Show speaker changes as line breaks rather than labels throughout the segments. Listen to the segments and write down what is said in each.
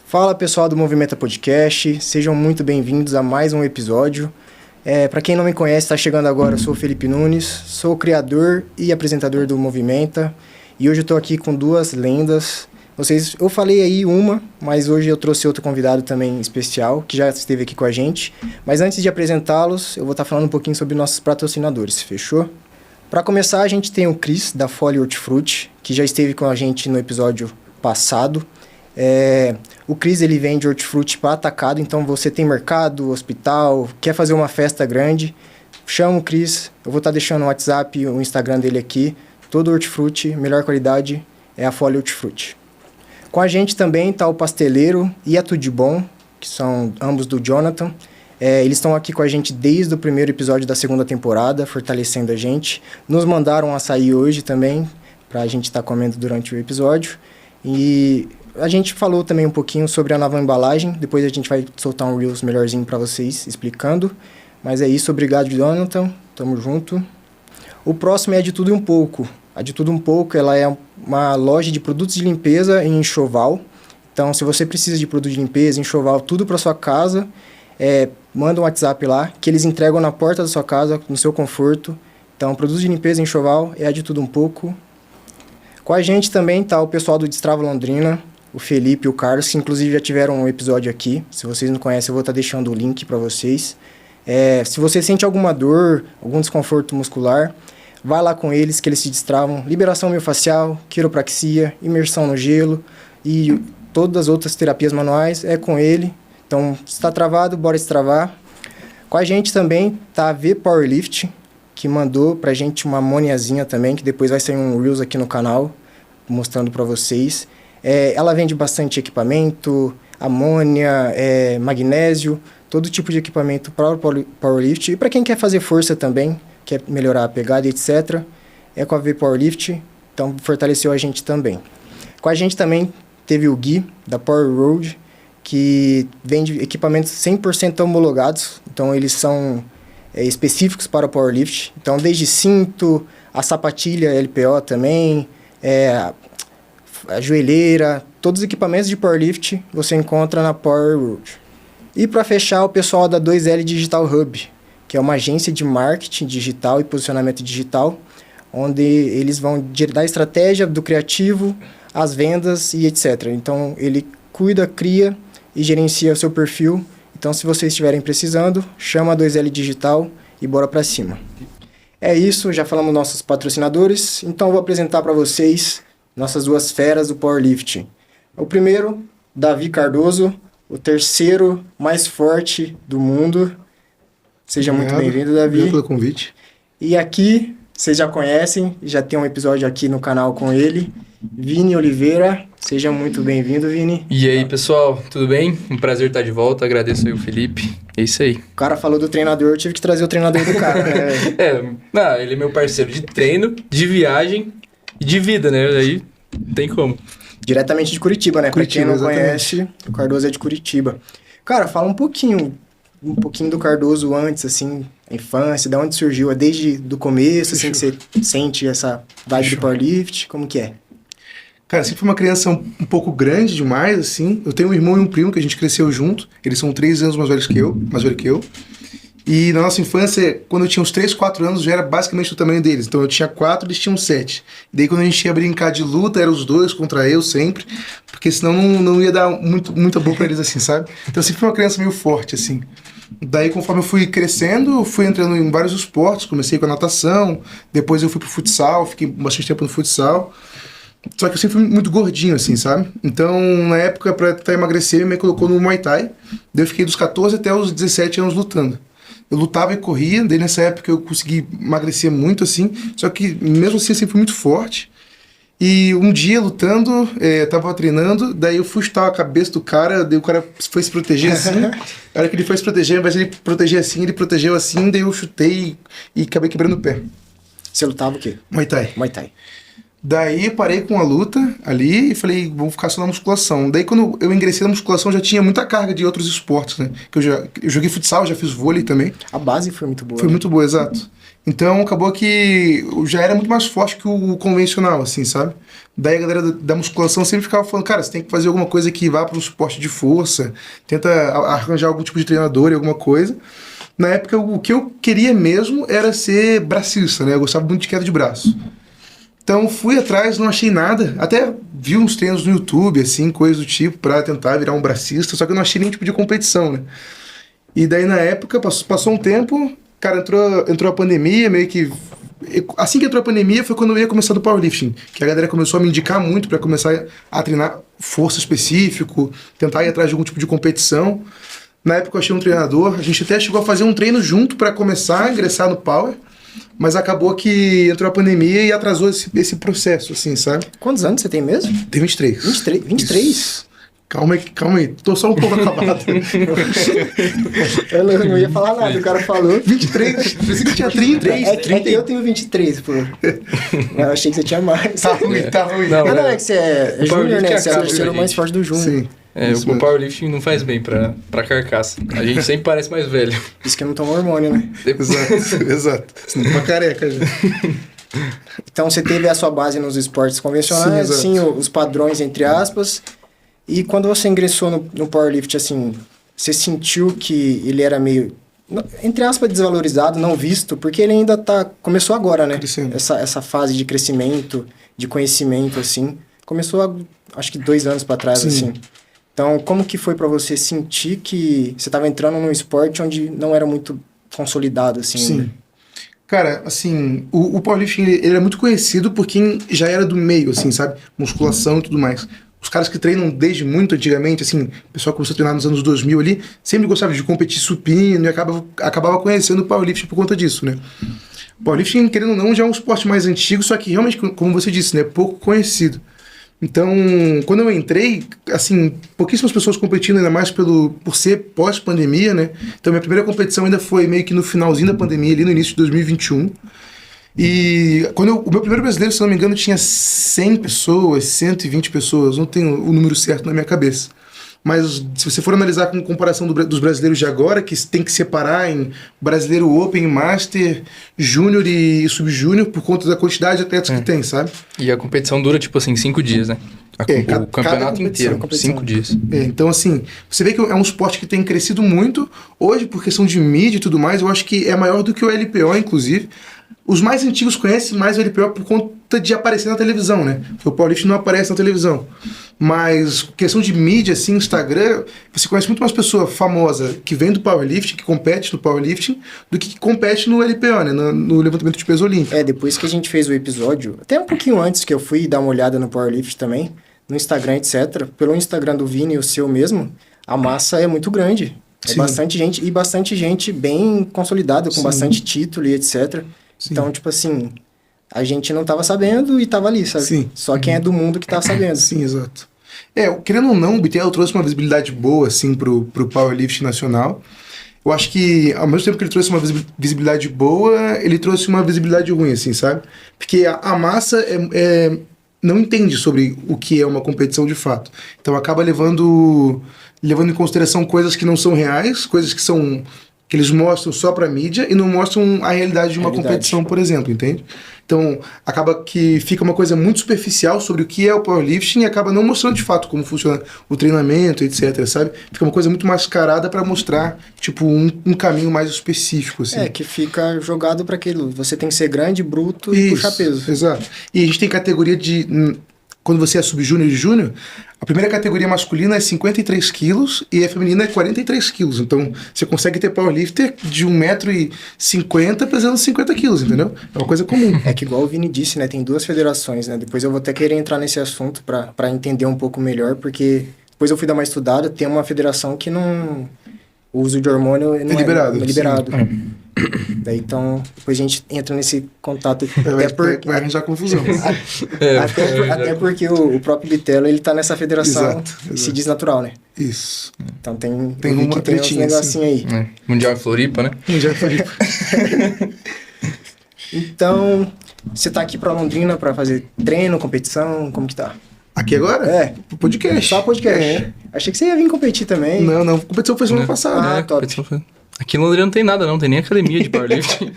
Fala pessoal do Movimenta Podcast, sejam muito bem-vindos a mais um episódio. Para quem não me conhece, está chegando agora, eu sou o Felipe Nunes, sou o criador e apresentador do Movimenta e hoje eu estou aqui com duas lendas. Eu falei aí uma, mas hoje eu trouxe outro convidado também especial, que já esteve aqui com a gente. Mas antes de apresentá-los, eu vou estar falando um pouquinho sobre nossos patrocinadores, fechou? Para começar, a gente tem o Cris, da Fole Hortifruti, que já esteve com a gente no episódio passado. O Cris, ele vende hortifruti para atacado, então você tem mercado, hospital, quer fazer uma festa grande, chama o Cris, eu vou estar deixando o WhatsApp, o Instagram dele aqui, todo hortifruti, melhor qualidade é a Fole Hortifruti. Com a gente também está o Pasteleiro e a Tudo de Bom, que são ambos do Jonathan. Eles estão aqui com a gente desde o primeiro episódio da segunda temporada, fortalecendo a gente. Nos mandaram um açaí hoje também, para a gente estar comendo durante o episódio. E a gente falou também um pouquinho sobre a nova embalagem, depois a gente vai soltar um Reels melhorzinho para vocês, explicando. Mas é isso, obrigado, Jonathan, tamo junto. O próximo é a De Tudo e Um Pouco. A De Tudo Um Pouco, ela é uma loja de produtos de limpeza em enxoval. Então, se você precisa de produto de limpeza, enxoval, tudo para sua casa, manda um WhatsApp lá, que eles entregam na porta da sua casa, no seu conforto. Então, produtos de limpeza em enxoval é a De Tudo Um Pouco. Com a gente também tá o pessoal do Destrava Londrina, o Felipe e o Carlos, que inclusive já tiveram um episódio aqui. Se vocês não conhecem, eu vou estar deixando o link para vocês. Se você sente alguma dor, algum desconforto muscular, vai lá com eles, que eles te destravam. Liberação miofascial, quiropraxia, imersão no gelo e todas as outras terapias manuais é com ele. Então, se está travado, bora destravar. Com a gente também tá a V Powerlift, que mandou pra gente uma amoniazinha também, que depois vai sair um Reels aqui no canal, mostrando para vocês. Ela vende bastante equipamento, amônia, magnésio, todo tipo de equipamento para o Powerlift. E para quem quer fazer força também, quer melhorar a pegada, etc., é com a V Powerlift, então fortaleceu a gente também. Com a gente também teve o Gui, da Power Road, que vende equipamentos 100% homologados, então eles são específicos para o Powerlift. Então, desde cinto, a sapatilha LPO também, a joelheira, todos os equipamentos de Powerlift você encontra na Power Road. E para fechar, o pessoal da 2L Digital Hub, que é uma agência de marketing digital e posicionamento digital, onde eles vão da estratégia do criativo, às vendas e etc. Então, ele cuida, cria e gerencia o seu perfil. Então, se vocês estiverem precisando, chama a 2L Digital e bora para cima. É isso, já falamos nossos patrocinadores. Então, eu vou apresentar para vocês nossas duas feras do Powerlifting. O primeiro, Davi Cardoso, o terceiro mais forte do mundo. Seja muito bem-vindo, Davi.
Obrigado pelo convite.
E aqui, vocês já conhecem, já tem um episódio aqui no canal com ele, Vini Oliveira. Seja muito bem-vindo, Vini.
E aí, pessoal, tudo bem? Um prazer estar de volta, agradeço aí o Felipe. É isso aí.
O cara falou do treinador, eu tive que trazer o treinador do cara, né?
Ele é meu parceiro de treino, de viagem e de vida, né? Aí não tem como.
Diretamente de Curitiba, né?
Curitiba,
pra quem não
exatamente.
conhece, o Cardoso é de Curitiba. Cara, fala um pouquinho do Cardoso antes, assim, a infância, de onde surgiu, desde do começo, assim, que você sente essa vibe do powerlift, como que é?
Cara, sempre fui uma criança um pouco grande demais, assim. Eu tenho um irmão e um primo que a gente cresceu junto. Eles são 3 anos mais velho que eu. E na nossa infância, quando eu tinha uns 3, 4 anos, já era basicamente o tamanho deles. Então eu tinha 4, eles tinham 7. E daí quando a gente ia brincar de luta, eram os dois contra eu sempre. Porque senão não ia dar muita boa pra eles, assim, sabe? Então eu sempre fui uma criança meio forte, assim. Daí, conforme eu fui crescendo, eu fui entrando em vários esportes. Comecei com a natação, depois eu fui pro futsal, fiquei bastante tempo no futsal. Só que eu sempre fui muito gordinho, assim, sabe? Então, na época, pra tentar emagrecer, me colocou no Muay Thai. Daí eu fiquei dos 14 até os 17 anos lutando. Eu lutava e corria, daí nessa época eu consegui emagrecer muito, assim. Só que, mesmo assim, eu sempre fui muito forte. E um dia, lutando, tava treinando, daí eu fui chutar a cabeça do cara, daí o cara foi se proteger assim. A hora que ele foi se proteger, ao invés de ele proteger assim, ele protegeu assim, daí eu chutei e acabei quebrando o pé.
Você lutava o quê?
Muay Thai.
Muay Thai.
Daí eu parei com a luta ali e falei, vou ficar só na musculação. Daí quando eu ingressei na musculação já tinha muita carga de outros esportes, né? Que eu joguei futsal, já fiz vôlei também.
A base foi muito boa.
Foi muito boa, exato. Então acabou que eu já era muito mais forte que o convencional, assim, sabe? Daí a galera da musculação sempre ficava falando, cara, você tem que fazer alguma coisa que vá para um suporte de força, tenta arranjar algum tipo de treinador e alguma coisa. Na época, o que eu queria mesmo era ser bracista, né? Eu gostava muito de queda de braço. Então fui atrás, não achei nada. Até vi uns treinos no YouTube, assim, coisas do tipo, pra tentar virar um bracista, só que eu não achei nenhum tipo de competição, né? E daí na época, passou um tempo, cara, entrou a pandemia, meio que... Assim que entrou a pandemia foi quando eu ia começar do powerlifting, que a galera começou a me indicar muito pra começar a treinar força específico, tentar ir atrás de algum tipo de competição. Na época eu achei um treinador, a gente até chegou a fazer um treino junto pra começar a ingressar no power, mas acabou que entrou a pandemia e atrasou esse processo, assim, sabe?
Quantos anos você tem mesmo?
Tem 23.
23? 23?
Isso. Calma aí. Tô só um pouco acabado.
Eu não ia falar nada, o cara falou.
23? Pensei que tinha 30.
É que eu tenho 23, pô. Eu achei que você tinha mais.
Tá ruim.
Não, é que você é júnior, né? Você é o ser mais forte do júnior.
Sim.
O powerlifting não faz bem pra carcaça. A gente sempre parece mais velho.
Isso que eu não tomo hormônio, né?
Exato. Senão tá careca já.
Então você teve a sua base nos esportes convencionais, sim, os padrões, entre aspas. E quando você ingressou no powerlifting, assim, você sentiu que ele era meio, entre aspas, desvalorizado, não visto, porque ele ainda começou agora, né? Essa fase de crescimento, de conhecimento, assim, começou, acho que 2 anos para trás, assim. Então, como que foi para você sentir que você estava entrando num esporte onde não era muito consolidado, assim?
Sim. Ainda? Cara, assim, o powerlifting, ele é muito conhecido por quem já era do meio, assim, sabe? Musculação e tudo mais. Os caras que treinam desde muito antigamente, assim, o pessoal que começou a treinar nos anos 2000 ali, sempre gostava de competir supino e acabava conhecendo o powerlifting por conta disso, né? O powerlifting, querendo ou não, já é um esporte mais antigo, só que realmente, como você disse, né, pouco conhecido. Então, quando eu entrei, assim, pouquíssimas pessoas competindo, ainda mais por ser pós-pandemia, né? Então, minha primeira competição ainda foi meio que no finalzinho da pandemia, ali no início de 2021. E o meu primeiro brasileiro, se não me engano, tinha 100 pessoas, 120 pessoas, não tenho o número certo na minha cabeça. Mas se você for analisar com comparação dos brasileiros de agora, que tem que separar em brasileiro Open, Master, Júnior e Subjúnior por conta da quantidade de atletas que tem, sabe?
E a competição dura, tipo assim, 5 dias, né? O campeonato inteiro, 5 dias.
Então, assim, você vê que é um esporte que tem crescido muito. Hoje, por questão de mídia e tudo mais, eu acho que é maior do que o LPO, inclusive. Os mais antigos conhecem mais o LPO por conta de aparecer na televisão, né? Porque o powerlifting não aparece na televisão. Mas, questão de mídia, assim, Instagram, você conhece muito mais pessoa famosa que vem do powerlifting, que compete no powerlifting, do que compete no LPO, né? No levantamento de peso olímpico.
Depois que a gente fez o episódio, até um pouquinho antes que eu fui dar uma olhada no powerlifting também, no Instagram, etc. Pelo Instagram do Vini e o seu mesmo, a massa é muito grande. É bastante gente, e bastante gente bem consolidada, com bastante título e etc. Sim. Então, tipo assim, a gente não tava sabendo e tava ali, sabe?
Sim.
Só quem é do mundo que tá sabendo.
Sim, exato. Querendo ou não, o BTL trouxe uma visibilidade boa, assim, pro powerlifting nacional. Eu acho que, ao mesmo tempo que ele trouxe uma visibilidade boa, ele trouxe uma visibilidade ruim, assim, sabe? Porque a massa não entende sobre o que é uma competição de fato. Então acaba levando em consideração coisas que não são reais, coisas que eles mostram só pra mídia e não mostram a realidade de uma competição, por exemplo, entende? Então, acaba que fica uma coisa muito superficial sobre o que é o powerlifting e acaba não mostrando de fato como funciona o treinamento, etc, sabe? Fica uma coisa muito mascarada pra mostrar, tipo, um caminho mais específico, assim.
Que fica jogado pra aquilo. Você tem que ser grande, bruto e puxar peso.
Exato. E a gente tem categoria de... Quando você é subjúnior e júnior, a primeira categoria masculina é 53 quilos e a feminina é 43 quilos. Então, você consegue ter powerlifter de 1,50 m pesando 50 quilos, entendeu? É uma coisa comum.
É que igual o Vini disse, né? Tem 2 federações, né? Depois eu vou até querer entrar nesse assunto pra entender um pouco melhor, porque depois eu fui dar uma estudada, tem uma federação que não... O uso de hormônio não é liberado. Daí, então, depois a gente entra nesse contato.
Vai arranjar confusão.
Até porque o próprio Bitelo, ele tá nessa federação que se diz natural, né?
Isso.
Então tem
uns
negocinho aí.
Mundial em Floripa, né?
Mundial em Floripa.
Então, você tá aqui pra Londrina pra fazer treino, competição, como que tá?
Aqui agora? Podcast.
Só podcast. Achei que você ia vir competir também.
Não. A competição foi semana passada.
Top.
Aqui em Londrina não tem nada, não tem nem academia de powerlifting.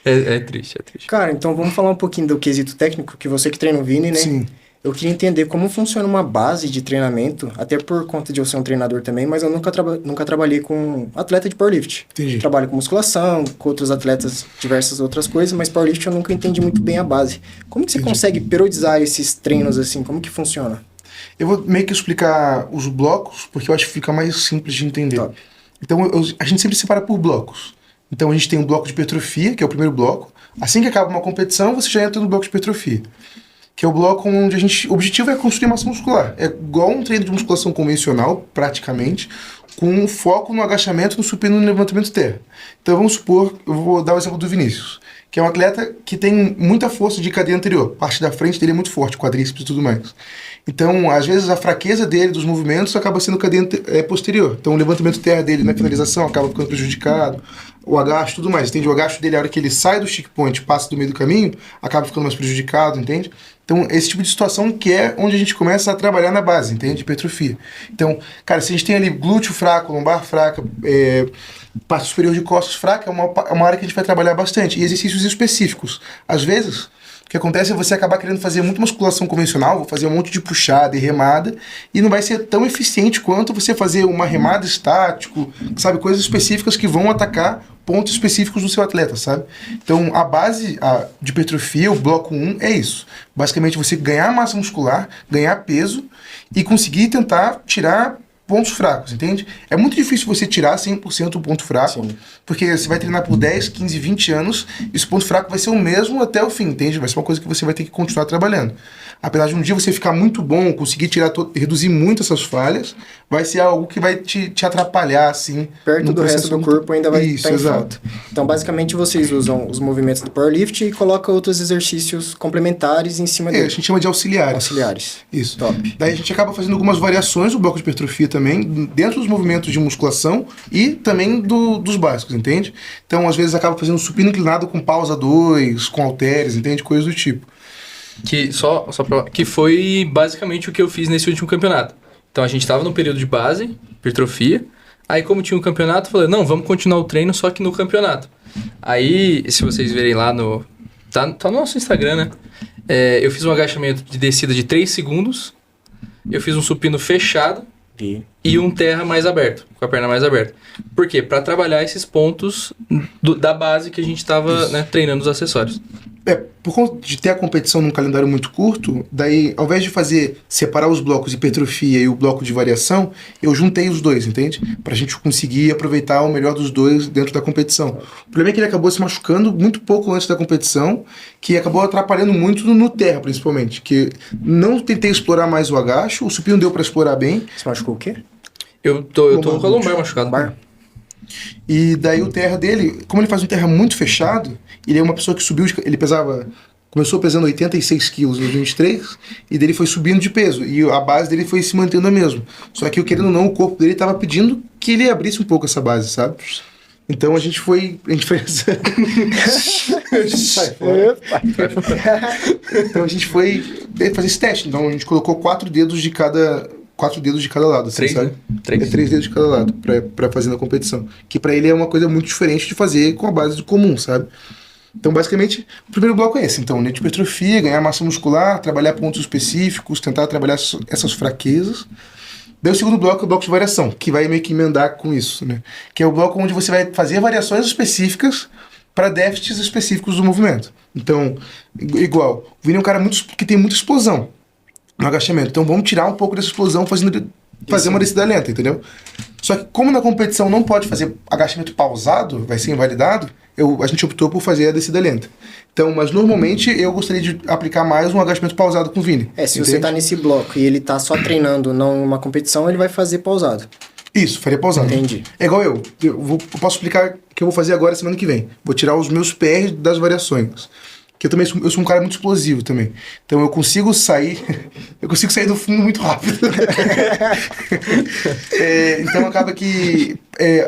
É triste.
Cara, então vamos falar um pouquinho do quesito técnico, que você que treina o Vini, né?
Sim.
Eu queria entender como funciona uma base de treinamento, até por conta de eu ser um treinador também, mas eu nunca trabalhei com atleta de powerlifting.
Entendi.
Trabalho com musculação, com outros atletas, diversas outras coisas, mas powerlifting eu nunca entendi muito bem a base. Como que você consegue periodizar esses treinos assim? Como que funciona?
Eu vou meio que explicar os blocos, porque eu acho que fica mais simples de entender.
Top.
Então, a gente sempre separa por blocos. Então, a gente tem um bloco de hipertrofia, que é o primeiro bloco. Assim que acaba uma competição, você já entra no bloco de hipertrofia, que é o bloco onde o objetivo é construir massa muscular. É igual um treino de musculação convencional, praticamente, com foco no agachamento, no supino e no levantamento terra. Então, vamos supor, eu vou dar o exemplo do Vinícius, que é um atleta que tem muita força de cadeia anterior. A parte da frente dele é muito forte, quadríceps e tudo mais. Então, às vezes, a fraqueza dele, dos movimentos, acaba sendo cadeia posterior. Então, o levantamento terra dele na finalização acaba ficando prejudicado, o agacho, tudo mais. Entende? O agacho dele, a hora que ele sai do stick point, passa do meio do caminho, acaba ficando mais prejudicado, entende? Então, esse tipo de situação que é onde a gente começa a trabalhar na base, entende? Hipertrofia. Então, cara, se a gente tem ali glúteo fraco, lombar fraca, parte superior de costas fraca, é uma área que a gente vai trabalhar bastante. E exercícios específicos. Às vezes, o que acontece é você acabar querendo fazer muito musculação convencional, vou fazer um monte de puxada e remada, e não vai ser tão eficiente quanto você fazer uma remada estático, sabe? Coisas específicas que vão atacar pontos específicos do seu atleta, sabe? Então, a base de hipertrofia, o bloco 1, é isso. Basicamente, você ganhar massa muscular, ganhar peso e conseguir tentar tirar pontos fracos, entende? É muito difícil você tirar 100% o ponto fraco,
Sim.
porque você vai treinar por 10, 15, 20 anos, e esse ponto fraco vai ser o mesmo até o fim, entende? Vai ser uma coisa que você vai ter que continuar trabalhando. Apesar de um dia você ficar muito bom, conseguir reduzir muito essas falhas, vai ser algo que vai te atrapalhar, assim.
Perto do resto do corpo ainda vai estar em
exato.
falta. Então, basicamente, vocês usam os movimentos do powerlifting e colocam outros exercícios complementares em cima
A
deles.
gente chama de auxiliares.
Auxiliares.
Isso.
Top.
Daí a gente acaba fazendo algumas variações do bloco de hipertrofia também, dentro dos movimentos de musculação e também dos básicos, entende? Então, às vezes, acaba fazendo supino inclinado com pausa 2, com halteres, entende? Coisas do tipo.
Que foi basicamente o que eu fiz nesse último campeonato. Então a gente tava no período de base, hipertrofia. Aí como tinha um campeonato, eu falei, não, vamos continuar o treino, só que no campeonato. Aí, se vocês verem lá no... Tá no nosso Instagram, né? Eu fiz um agachamento de descida de 3 segundos. Eu fiz um supino fechado. E um terra mais aberto, com a perna mais aberta. Por quê? Para trabalhar esses pontos da base que a gente tava, né, treinando os acessórios.
Por conta de ter a competição num calendário muito curto, daí, ao invés de separar os blocos de hipertrofia e o bloco de variação, eu juntei os dois, entende? Pra gente conseguir aproveitar o melhor dos dois dentro da competição. O problema é que ele acabou se machucando muito pouco antes da competição, que acabou atrapalhando muito no terra, principalmente. Que não tentei explorar mais o agacho, o supino deu pra explorar bem.
Você machucou o quê?
Eu tô com a lombar machucado.
E daí o terra dele, como ele faz um terra muito fechado, ele é uma pessoa que subiu, ele começou pesando 86 quilos no 23, e dele foi subindo de peso, e a base dele foi se mantendo a mesma. Só que, querendo ou não, o corpo dele estava pedindo que ele abrisse um pouco essa base, sabe? Então a gente fez então a gente foi fazer esse teste. Então a gente colocou 4 dedos de cada lado, assim,
3,
sabe?
né? 3.
3 dedos de cada lado pra fazer na competição. Que pra ele é uma coisa muito diferente de fazer com a base do comum, sabe? Então, basicamente, o primeiro bloco é esse. Então, né, de hipertrofia, ganhar massa muscular, trabalhar pontos específicos, tentar trabalhar essas fraquezas. Daí o segundo bloco é o bloco de variação, que vai meio que emendar com isso, né? Que é o bloco onde você vai fazer variações específicas para déficits específicos do movimento. Então, igual, o Vini é um cara que tem muita explosão no agachamento. Então vamos tirar um pouco dessa explosão fazer uma descida lenta, entendeu? Só que como na competição não pode fazer agachamento pausado, vai ser invalidado, a gente optou por fazer a descida lenta. Então, mas normalmente eu gostaria de aplicar mais um agachamento pausado com o Vini.
Se você tá nesse bloco e ele tá só treinando, não em uma competição, ele vai fazer pausado.
Isso, faria pausado.
Entendi.
É igual eu posso explicar o que eu vou fazer agora semana que vem. Vou tirar os meus pés das variações. Que eu sou um cara muito explosivo também. Então eu consigo sair do fundo muito rápido. Então acaba que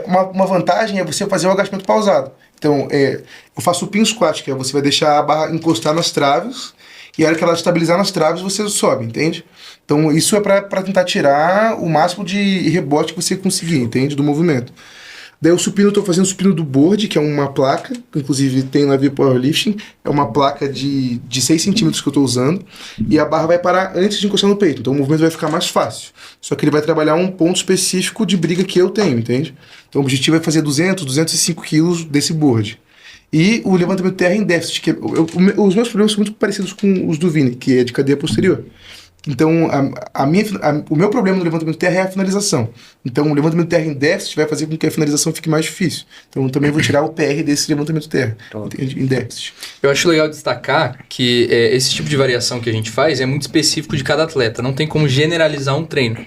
uma vantagem é você fazer o agachamento pausado. Então eu faço o pin squat, que é você vai deixar a barra encostar nas traves, e a hora que ela estabilizar nas traves você sobe, entende? Então isso é para tentar tirar o máximo de rebote que você conseguir, entende? Do movimento. Daí o supino, eu tô fazendo o supino do board, que é uma placa, que inclusive tem na Via Powerlifting, é uma placa de 6 centímetros que eu tô usando, e a barra vai parar antes de encostar no peito, então o movimento vai ficar mais fácil. Só que ele vai trabalhar um ponto específico de briga que eu tenho, entende? Então o objetivo é fazer 205 quilos desse board. E o levantamento de terra em déficit, que os meus problemas são muito parecidos com os do Vini, que é de cadeia posterior. Então, o meu problema no levantamento de terra é a finalização. Então, o levantamento de terra em déficit vai fazer com que a finalização fique mais difícil. Então, eu também vou tirar o PR desse levantamento de terra, em déficit.
Eu acho legal destacar que esse tipo de variação que a gente faz é muito específico de cada atleta. Não tem como generalizar um treino.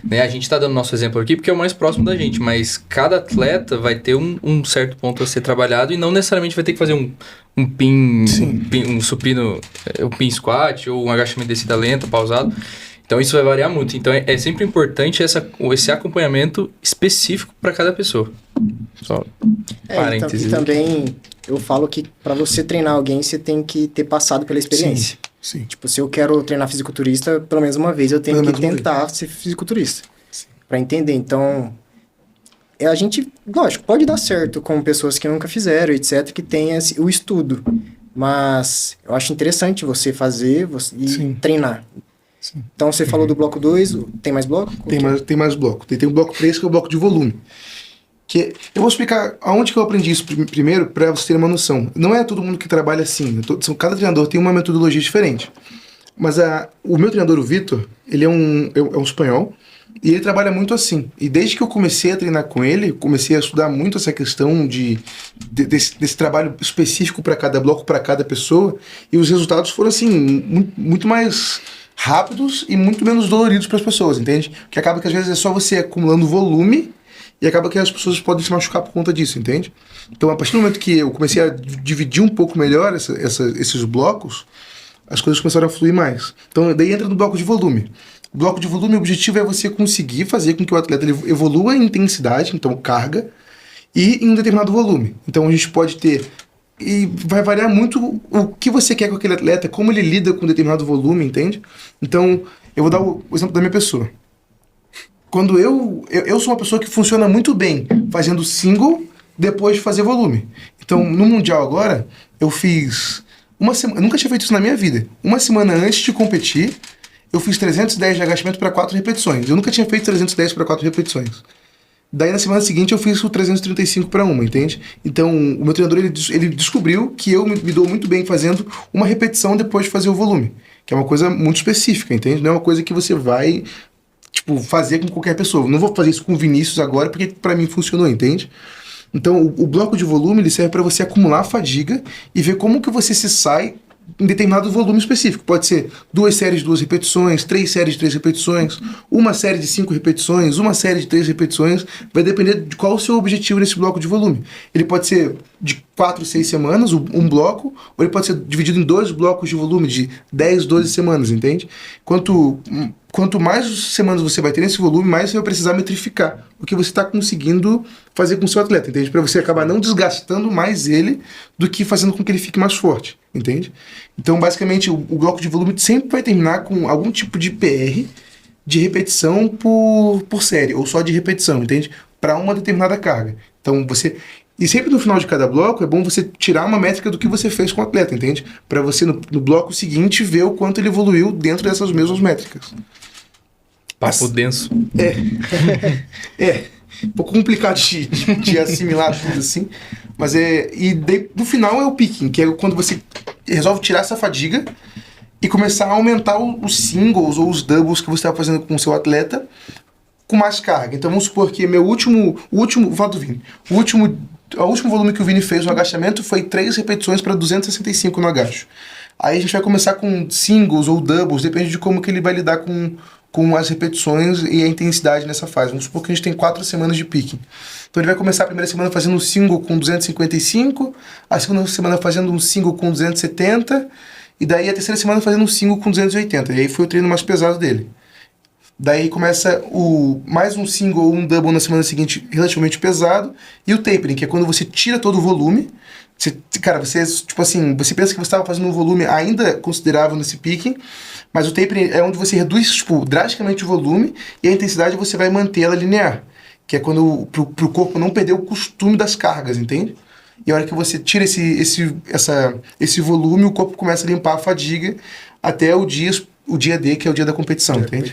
Né? A gente está dando nosso exemplo aqui porque é o mais próximo da gente, mas cada atleta vai ter um certo ponto a ser trabalhado e não necessariamente vai ter que fazer um pin supino, um pin squat ou um agachamento de descida lenta, pausado. Então isso vai variar muito. Então é sempre importante esse acompanhamento específico para cada pessoa. Só parênteses.
E também eu falo que para você treinar alguém, você tem que ter passado pela experiência.
Sim.
Tipo, se eu quero treinar fisiculturista, pelo menos uma vez eu tenho que tentar ser fisiculturista. Para entender. Então, a gente, lógico, pode dar certo com pessoas que nunca fizeram, etc., que tem o estudo. Mas eu acho interessante você fazer e treinar. Sim. Então, você falou do bloco 2, tem mais bloco?
Tem mais bloco. Tem o bloco 3, que é o bloco de volume. Eu vou explicar aonde que eu aprendi isso primeiro, para você ter uma noção. Não é todo mundo que trabalha assim. Cada treinador tem uma metodologia diferente. Mas o meu treinador, o Vitor, ele é um espanhol, e ele trabalha muito assim. E desde que eu comecei a treinar com ele, comecei a estudar muito essa questão desse trabalho específico para cada bloco, para cada pessoa, e os resultados foram assim, muito mais rápidos e muito menos doloridos para as pessoas, entende? Que acaba que às vezes é só você acumulando volume, e acaba que as pessoas podem se machucar por conta disso, entende? Então, a partir do momento que eu comecei a dividir um pouco melhor esses blocos, as coisas começaram a fluir mais. Então, daí entra no bloco de volume. O bloco de volume, o objetivo é você conseguir fazer com que o atleta evolua em intensidade, então carga, e em um determinado volume. Então, a gente pode ter... E vai variar muito o que você quer com aquele atleta, como ele lida com um determinado volume, entende? Então, eu vou dar o exemplo da minha pessoa. Quando eu sou uma pessoa que funciona muito bem fazendo single depois de fazer volume. Então, no Mundial agora, eu fiz uma semana... Eu nunca tinha feito isso na minha vida. Uma semana antes de competir, eu fiz 310 de agachamento para 4 repetições. Eu nunca tinha feito 310 para 4 repetições. Daí, na semana seguinte, eu fiz o 335 para uma, entende? Então, o meu treinador, ele descobriu que eu me dou muito bem fazendo uma repetição depois de fazer o volume. Que é uma coisa muito específica, entende? Não é uma coisa que você vai... fazer com qualquer pessoa. Não vou fazer isso com o Vinícius agora, porque para mim funcionou, entende? Então, o bloco de volume, ele serve para você acumular fadiga e ver como que você se sai em determinado volume específico. Pode ser 2 séries de 2 repetições, 3 séries de 3 repetições, uma série de 5 repetições, uma série de 3 repetições. Vai depender de qual o seu objetivo nesse bloco de volume. Ele pode ser de 4, 6 semanas, um bloco, ou ele pode ser dividido em 2 blocos de volume de 10, 12 semanas, entende? Quanto mais semanas você vai ter nesse volume, mais você vai precisar metrificar o que você está conseguindo fazer com o seu atleta, entende? Para você acabar não desgastando mais ele do que fazendo com que ele fique mais forte, entende? Então, basicamente, o bloco de volume sempre vai terminar com algum tipo de PR de repetição por série, ou só de repetição, entende? Para uma determinada carga. Então, E sempre no final de cada bloco é bom você tirar uma métrica do que você fez com o atleta, entende? Para você, no bloco seguinte, ver o quanto ele evoluiu dentro dessas mesmas métricas.
Papo denso.
Um pouco complicado de assimilar tudo assim. Mas no final é o picking, que é quando você resolve tirar essa fadiga e começar a aumentar os singles ou os doubles que você está fazendo com o seu atleta com mais carga. Então vamos supor que o último volume que o Vini fez no agachamento foi 3 repetições para 265 no agacho. Aí a gente vai começar com singles ou doubles, depende de como que ele vai lidar com as repetições e a intensidade nessa fase. Vamos supor que a gente tem 4 semanas de picking. Então ele vai começar a primeira semana fazendo um single com 255, a segunda semana fazendo um single com 270, e daí a terceira semana fazendo um single com 280. E aí foi o treino mais pesado dele. Daí começa mais um single ou um double na semana seguinte relativamente pesado, e o tapering, que é quando você tira todo o volume. Você pensa que você estava fazendo um volume ainda considerável nesse picking, mas o tapering é onde você reduz drasticamente o volume e a intensidade você vai manter ela linear. que é quando pro corpo não perder o costume das cargas, entende? E a hora que você tira esse volume, o corpo começa a limpar a fadiga até o dia D, que é o dia da competição, entende?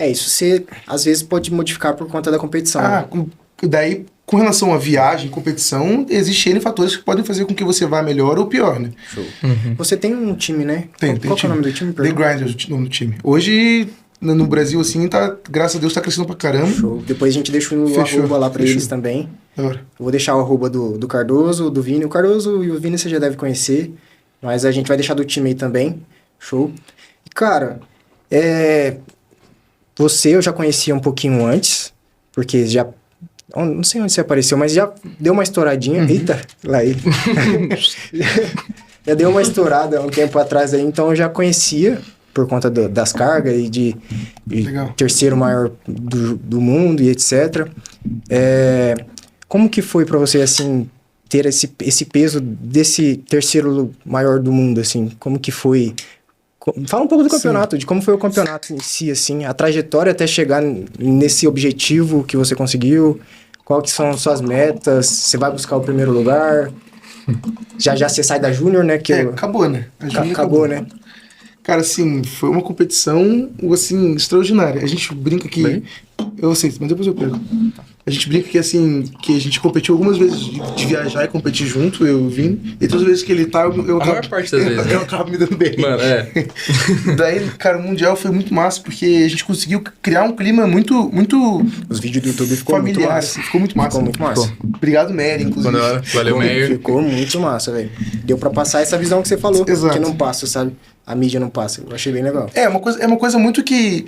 Isso você às vezes pode modificar por conta da competição.
Daí, com relação à viagem, competição, existem N fatores que podem fazer com que você vá melhor ou pior, né?
Show. Você tem um time, né? Qual é o nome do time?
The Grinders, o nome do time. Hoje, no Brasil, assim, graças a Deus, tá crescendo pra caramba.
Show. Depois a gente deixa o arroba lá pra eles também. Eu vou deixar o arroba do Cardoso, do Vini. O Cardoso e o Vini você já deve conhecer, mas a gente vai deixar do time aí também. Show. E, cara, você eu já conhecia um pouquinho antes, porque já... Não sei onde você apareceu, mas já deu uma estouradinha. Eita, lá ele. Já deu uma estourada um tempo atrás aí, então eu já conhecia por conta das cargas e de terceiro maior do mundo e etc. Como que foi pra você, assim, ter esse peso desse terceiro maior do mundo, assim? Como que foi? Fala um pouco do campeonato, de como foi o campeonato em si, assim, a trajetória até chegar nesse objetivo que você conseguiu, qual que são as suas metas, você vai buscar o primeiro lugar, já você sai da Júnior, né?
Acabou, né?
Acabou, né?
Cara, assim, foi uma competição, assim, extraordinária. A gente brinca que... Eu sei, mas depois eu pego. A gente brinca que, assim, que a gente competiu algumas vezes de viajar e competir junto, eu e o Vini. E todas as vezes que ele tá, eu
a maior parte das vezes.
Eu acabo me dando bem.
Mano,
Daí, cara, o Mundial foi muito massa, porque a gente conseguiu criar um clima muito
Os vídeos do YouTube ficou
familiar,
muito massa.
Assim, ficou muito massa.
Ficou muito massa.
Obrigado, Mary, inclusive.
Valeu, Mary.
Ficou muito massa, velho. Deu pra passar essa visão que você falou.
Exato.
Que não passa, sabe? A mídia não passa. Eu achei bem legal.
É uma coisa muito que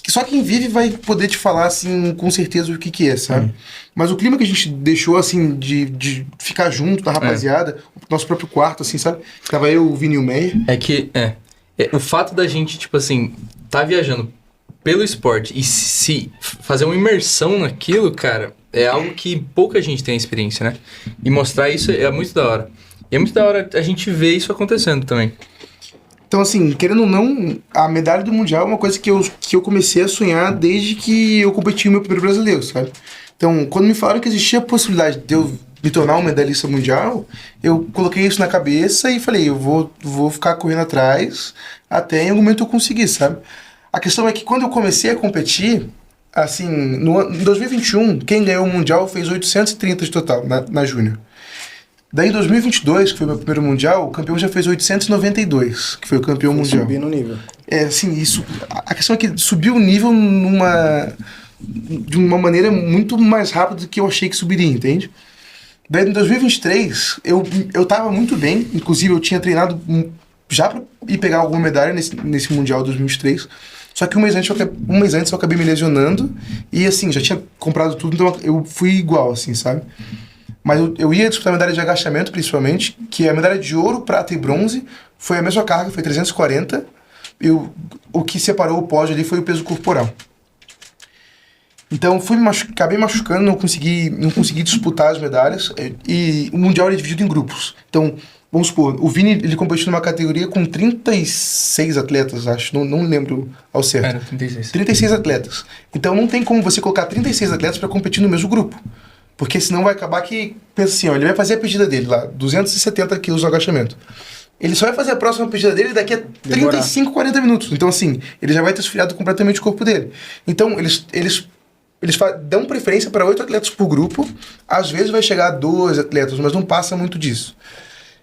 só quem vive vai poder te falar, assim, com certeza o que é, sabe? Mas o clima que a gente deixou, assim, de ficar junto da rapaziada, o nosso próprio quarto, assim, sabe? Tava eu, o Vini e o Meyer.
O fato da gente, tipo assim, tá viajando pelo esporte e se fazer uma imersão naquilo, cara, é algo que pouca gente tem a experiência, né? E mostrar isso é muito da hora. E é muito da hora a gente ver isso acontecendo também.
Então, assim, querendo ou não, a medalha do Mundial é uma coisa que eu comecei a sonhar desde que eu competi no meu primeiro brasileiro, sabe? Então, quando me falaram que existia a possibilidade de eu me tornar um medalhista mundial, eu coloquei isso na cabeça e falei, eu vou ficar correndo atrás até em algum momento eu conseguir, sabe? A questão é que quando eu comecei a competir, assim, em 2021, quem ganhou o Mundial fez 830 de total na Júnior. Daí em 2022, que foi o meu primeiro Mundial, o campeão já fez 892, que foi o campeão mundial.
Subir no nível.
Assim, isso... A questão é que subiu o nível de uma maneira muito mais rápida do que eu achei que subiria, entende? Daí em 2023, eu tava muito bem, inclusive eu tinha treinado já pra ir pegar alguma medalha nesse Mundial 2023, só que um mês antes eu acabei me lesionando e assim, já tinha comprado tudo, então eu fui igual, assim, sabe? Mas eu ia disputar a medalha de agachamento, principalmente, que a medalha de ouro, prata e bronze foi a mesma carga, foi 340. E o que separou o pódio ali foi o peso corporal. Então, acabei machucando, não consegui disputar as medalhas. E o Mundial ele é dividido em grupos. Então, vamos supor, o Vini ele competiu numa categoria com 36 atletas, acho. Não lembro ao certo.
Era 36.
36 atletas. Então, não tem como você colocar 36 atletas para competir no mesmo grupo. Porque senão vai acabar que, pensa assim, ó, ele vai fazer a pedida dele lá, 270 quilos no agachamento. Ele só vai fazer a próxima pedida dele daqui a 35, 40 minutos. Então, assim, ele já vai ter esfriado completamente o corpo dele. Então, eles dão preferência para 8 atletas por grupo. Às vezes vai chegar a 12 atletas, mas não passa muito disso.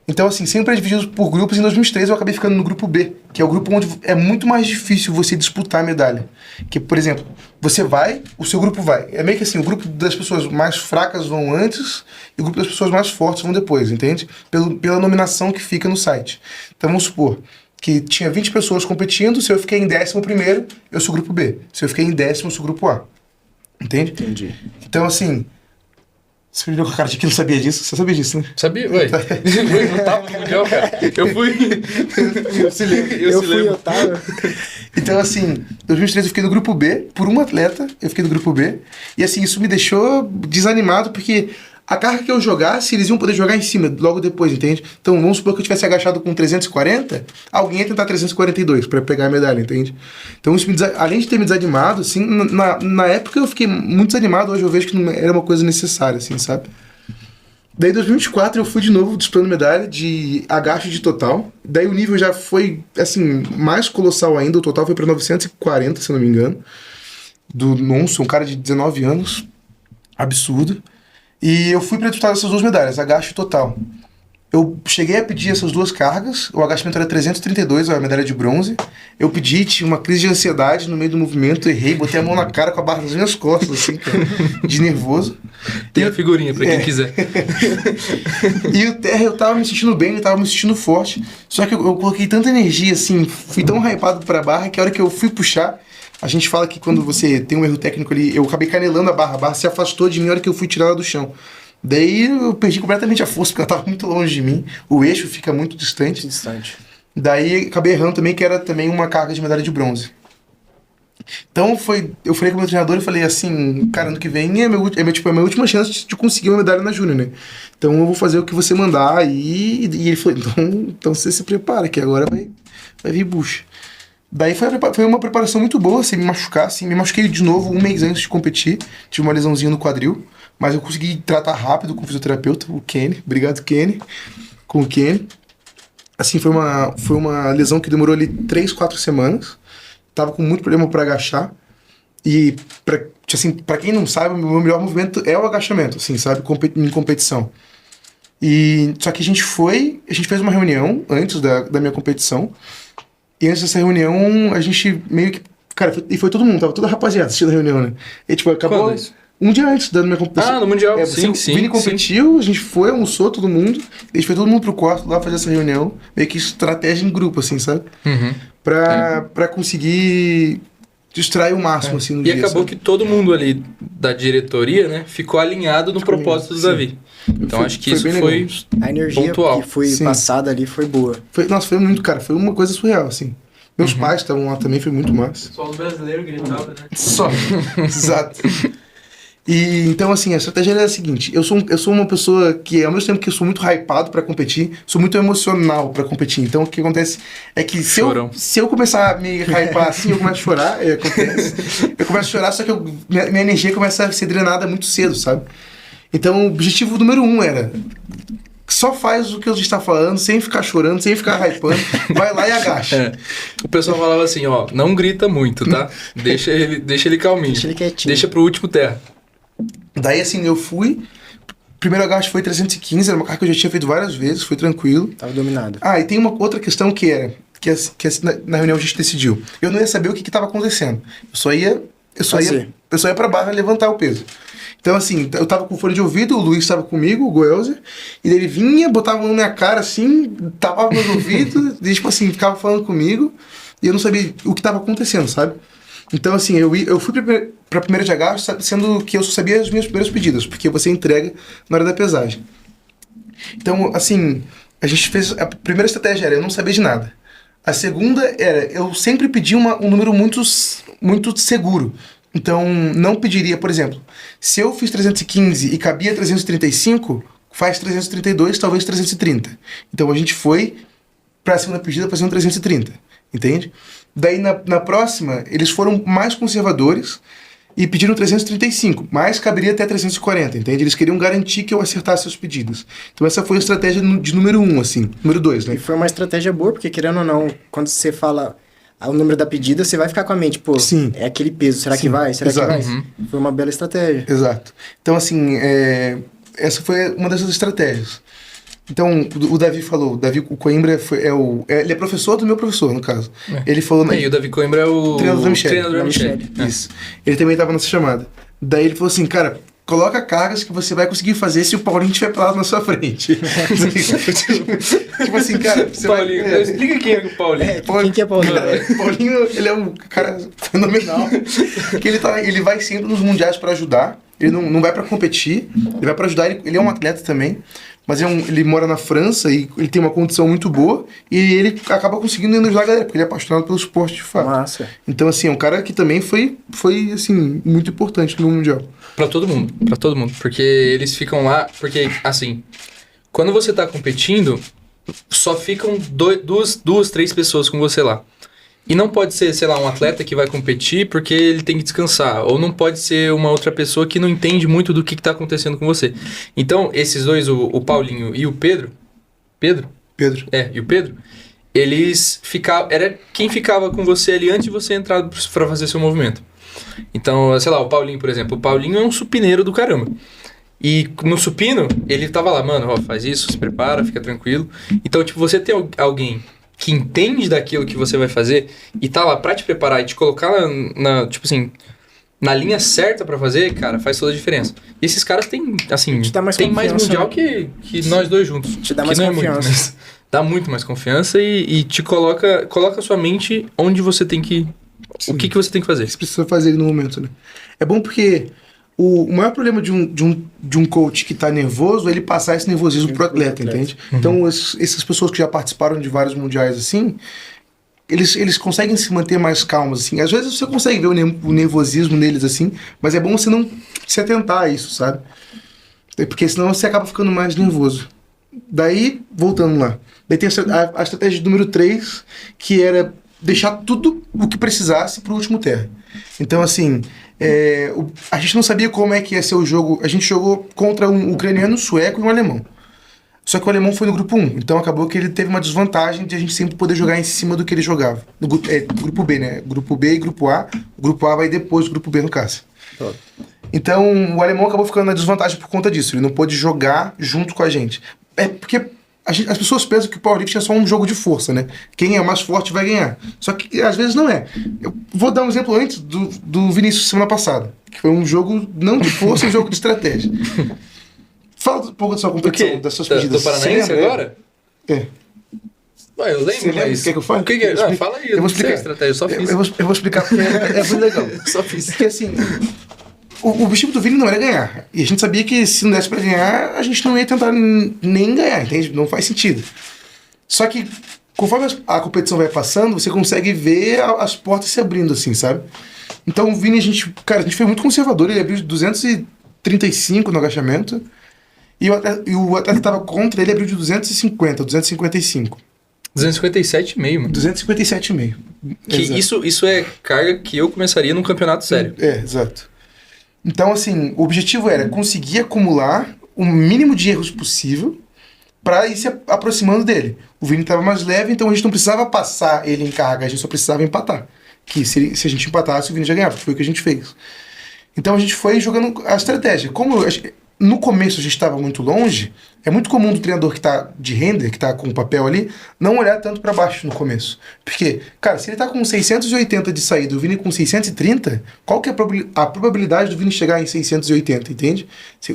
Então, assim, sempre é dividido por grupos. Em 2003 eu acabei ficando no grupo B, que é o grupo onde é muito mais difícil você disputar a medalha. Que, por exemplo, você vai, o seu grupo vai. É meio que assim, o grupo das pessoas mais fracas vão antes e o grupo das pessoas mais fortes vão depois, entende? Pela nominação que fica no site. Então, vamos supor que tinha 20 pessoas competindo, se eu fiquei em 11º, eu sou o grupo B. Se eu fiquei em 10º, eu sou o grupo A. Entende?
Entendi.
Então, assim... Você viu com a cara de que não sabia disso? Você sabia disso, né?
Sabia, ué. Eu não tava no Mundial, cara. Eu fui.
Eu tava.
Então, assim, em 2003 eu fiquei no grupo B, por um atleta, eu fiquei no grupo B. E, assim, isso me deixou desanimado, porque a carga que eu jogasse, eles iam poder jogar em cima logo depois, entende? Então, vamos supor que eu tivesse agachado com 340, alguém ia tentar 342 para pegar a medalha, entende? Então, isso além de ter me desanimado, assim, na época eu fiquei muito desanimado, hoje eu vejo que não era uma coisa necessária, assim, sabe? Daí, em 2024, eu fui de novo disputando medalha de agacho de total. Daí, o nível já foi, assim, mais colossal ainda. O total foi para 940, se eu não me engano. Do Nonso, um cara de 19 anos. Absurdo. E eu fui para disputar essas duas medalhas, agacho e total. Eu cheguei a pedir essas duas cargas. O agachamento era 332, a medalha de bronze. Eu pedi, tinha uma crise de ansiedade no meio do movimento, errei, botei a mão na cara com a barra nas minhas costas, assim, cara, de nervoso.
Tem a figurinha pra quem quiser.
E o terra eu tava me sentindo bem, eu tava me sentindo forte. Só que eu coloquei tanta energia, assim, fui tão hypado pra barra que a hora que eu fui puxar, a gente fala que quando você tem um erro técnico ali, eu acabei canelando a barra se afastou de mim a hora que eu fui tirar ela do chão. Daí eu perdi completamente a força, porque ela tava muito longe de mim. O eixo fica muito distante. Daí acabei errando também, que era também uma carga de medalha de bronze. Então eu falei com o meu treinador e falei assim, cara, ano que vem é a minha última chance de conseguir uma medalha na Júnior, né? Então eu vou fazer o que você mandar. E ele falou, então você se prepara, que agora vai vir bucha. Daí foi uma preparação muito boa, sem me machucar, assim. Me machuquei de novo um mês antes de competir. Tive uma lesãozinha no quadril. Mas eu consegui tratar rápido com o fisioterapeuta, o Kenny. Obrigado, Kenny. Com o Kenny. Assim, foi uma lesão que demorou ali 3-4 semanas. Tava com muito problema para agachar. E, pra quem não sabe, o meu melhor movimento é o agachamento, assim, sabe? Em competição. Só que a gente fez uma reunião antes da minha competição. E antes dessa reunião, a gente meio que... Cara, foi todo mundo, tava toda a rapaziada assistindo a reunião, né? E, tipo, acabou...
Quando isso?
Um dia antes da minha competição.
Ah, no Mundial,
sim. O Vini competiu, a gente foi, almoçou todo mundo. A gente foi todo mundo pro quarto lá fazer essa reunião. Meio que estratégia em grupo, assim, sabe?
Uhum.
Pra conseguir distrair o máximo, assim, no
e
dia.
E acabou
sabe?
que todo mundo ali da diretoria, né, ficou alinhado no propósito do Davi. Então acho que isso foi
a energia
pontual.
que foi passada ali foi boa.
Nossa, foi muito, cara. Foi uma coisa surreal, assim. Meus pais estavam lá também, foi muito massa.
O pessoal brasileiro gritava, né?
Só. Exato. E então, assim, a estratégia era a seguinte: eu sou uma pessoa que, ao mesmo tempo que eu sou muito hypado pra competir, sou muito emocional pra competir. Então, o que acontece é que se eu começar a me hypar assim, eu começo a chorar, acontece. Eu começo a chorar, só que minha energia começa a ser drenada muito cedo, sabe? Então, o objetivo número 1 era: só faz o que a gente tá falando, sem ficar chorando, sem ficar hypando, vai lá e agacha.
O pessoal falava assim, ó, não grita muito, tá? Deixa ele calminho.
Deixa ele quietinho.
Deixa pro último terra.
Daí, assim, eu fui. Primeiro agacho foi 315, era uma carga que eu já tinha feito várias vezes, foi tranquilo.
Tava dominado.
E tem uma outra questão que na reunião a gente decidiu. Eu não ia saber o que estava acontecendo. Eu só ia pra barra levantar o peso. Então, assim, eu tava com fone de ouvido, o Luiz tava comigo, o Goelzer, e ele vinha, botava a mão na minha cara, assim, tapava meus ouvidos, e, tipo assim, ficava falando comigo, e eu não sabia o que tava acontecendo, sabe? Então, assim, eu fui pra primeira de agacho, sendo que eu só sabia as minhas primeiras pedidas, porque você entrega na hora da pesagem. Então, assim, a gente fez... A primeira estratégia era eu não sabia de nada. A segunda era eu sempre pedi um número muito, muito seguro. Então, não pediria, por exemplo, se eu fiz 315 e cabia 335, faz 332, talvez 330. Então, a gente foi pra segunda pedida fazendo 330, entende? Daí, na próxima, eles foram mais conservadores e pediram 335, mas caberia até 340, entende? Eles queriam garantir que eu acertasse os pedidos. Então, essa foi a estratégia de número 1, assim. Número 2, né?
E foi uma estratégia boa, porque querendo ou não, quando você fala o número da pedida, você vai ficar com a mente, pô,
Sim.
é aquele peso, será que vai? Será
Exato.
que vai? Foi uma bela estratégia.
Exato. Então, assim, essa foi uma dessas estratégias. Então, o Davi falou, o Coimbra ele é professor do meu professor, no caso. Ele falou...
E o Davi Coimbra é o
treinador da Michele.
treinador da Michele.
Isso. Ele também estava nessa chamada. Daí ele falou assim, cara, coloca cargas que você vai conseguir fazer se o Paulinho estiver parado na sua frente. Tipo assim, cara... Você
Paulinho,
vai,
explica quem é o Paulinho.
Quem que é Paulinho?
Paulinho, ele é um cara fenomenal. Que ele vai sempre nos mundiais para ajudar. Ele não vai pra competir, ele vai pra ajudar, ele é um atleta também, mas ele mora na França e ele tem uma condição muito boa e ele acaba conseguindo ajudar a galera, porque ele é apaixonado pelo esporte de fato.
Massa.
Então, assim, é um cara que também foi assim, muito importante no Mundial.
Pra todo mundo, porque eles ficam lá, porque, assim, quando você tá competindo, só ficam duas, três pessoas com você lá. E não pode ser, sei lá, um atleta que vai competir porque ele tem que descansar. Ou não pode ser uma outra pessoa que não entende muito do que tá acontecendo com você. Então, esses dois, o Paulinho e o Pedro... Pedro? E o Pedro, eles ficavam... Era quem ficava com você ali antes de você entrar pra fazer seu movimento. Então, sei lá, o Paulinho, por exemplo. O Paulinho é um supineiro do caramba. E no supino, ele tava lá, mano, ó, faz isso, se prepara, fica tranquilo. Então, tipo, você tem alguém que entende daquilo que você vai fazer e tá lá pra te preparar e te colocar tipo assim, na linha certa pra fazer, cara, faz toda a diferença. E esses caras têm, assim, tem mais mundial que nós dois juntos.
Te dá mais confiança.
É muito, mas dá muito mais confiança e te coloca a sua mente onde você tem que... Sim. O que você tem que fazer.
Você precisa fazer no momento, né? É bom porque o maior problema de um coach que tá nervoso é ele passar esse nervosismo pro atleta, entende? Uhum. Então, essas pessoas que já participaram de vários mundiais, assim, eles conseguem se manter mais calmos, assim. Às vezes você consegue ver o nervosismo neles, assim, mas é bom você não se atentar a isso, sabe? Porque senão você acaba ficando mais nervoso. Daí, voltando lá. Daí tem a estratégia número 3, que era deixar tudo o que precisasse pro último terra. Então, assim... a gente não sabia como é que ia ser o jogo. A gente jogou contra um ucraniano, um sueco e um alemão. Só que o alemão foi no grupo 1, então acabou que ele teve uma desvantagem de a gente sempre poder jogar em cima do que ele jogava. No grupo B, né? Grupo B e grupo A. O grupo A vai depois do grupo B, no caso. Então o alemão acabou ficando na desvantagem por conta disso. Ele não pôde jogar junto com a gente. Porque as pessoas pensam que o powerlifting é só um jogo de força, né? Quem é mais forte vai ganhar. Só que às vezes não é. Eu vou dar um exemplo antes do Vinícius semana passada, que foi um jogo não de força, um jogo de estratégia. Fala um pouco da sua competição, das suas pedidas.
Do Paranaense agora?
É.
Ué, eu lembro, mas...
Quer que eu fale?
O que é? Fala aí,
eu vou explicar.
Estratégia, eu só fiz.
Eu vou explicar porque é muito legal.
Só fiz.
Porque assim... O objetivo do Vini não era ganhar. E a gente sabia que se não desse pra ganhar, a gente não ia tentar nem ganhar, entende? Não faz sentido. Só que, conforme a competição vai passando, você consegue ver as portas se abrindo, assim, sabe? Então o Vini, a gente foi muito conservador. Ele abriu de 235 no agachamento. E o atleta que tava contra ele abriu de 250, 255.
257,5, mano.
257,5.
Que isso é carga que eu começaria num campeonato sério.
Exato. Então, assim, o objetivo era conseguir acumular o mínimo de erros possível para ir se aproximando dele. O Vini estava mais leve, então a gente não precisava passar ele em carga, a gente só precisava empatar. Que se a gente empatasse, o Vini já ganhava, foi o que a gente fez. Então a gente foi jogando a estratégia. Como no começo a gente estava muito longe, é muito comum do treinador que está de render, que está com o papel ali, não olhar tanto para baixo no começo. Porque, cara, se ele está com 680 de saída e o Vini com 630, qual que é a probabilidade do Vini chegar em 680, entende?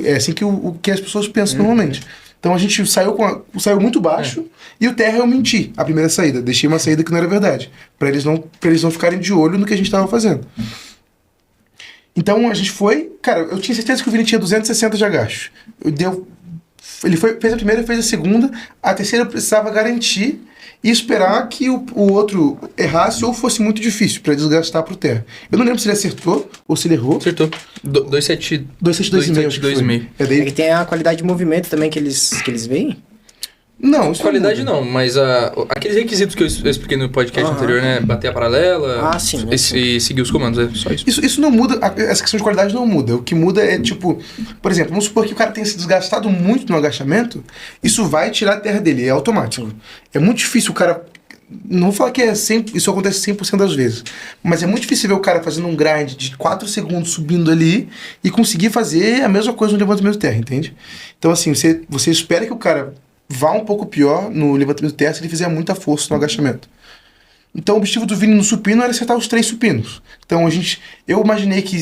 É assim que as pessoas pensam normalmente. Então a gente saiu muito baixo e o terra eu menti a primeira saída. Deixei uma saída que não era verdade, para eles não ficarem de olho no que a gente estava fazendo. Então a gente foi... Cara, eu tinha certeza que o Vini tinha 260 de agacho. Ele fez a primeira, fez a segunda. A terceira eu precisava garantir e esperar que o outro errasse ou fosse muito difícil para desgastar pro terra. Eu não lembro se ele acertou ou se ele errou.
Acertou. 272,5.
É que tem a qualidade de movimento também que eles veem.
Não, isso
qualidade não, mas aqueles requisitos que eu expliquei no podcast anterior, né? Bater a paralela e seguir os comandos, é só isso.
Isso não muda, essa questão de qualidade não muda. O que muda é, tipo, por exemplo, vamos supor que o cara tenha se desgastado muito no agachamento, isso vai tirar a terra dele, é automático. É muito difícil o cara... Não vou falar que isso acontece 100% das vezes, mas é muito difícil ver o cara fazendo um grind de 4 segundos subindo ali e conseguir fazer a mesma coisa no levantamento de terra, entende? Então, assim, você espera que o cara vá um pouco pior no levantamento de terra se ele fizer muita força no agachamento. Então o objetivo do Vini no supino era acertar os 3 supinos. Então eu imaginei que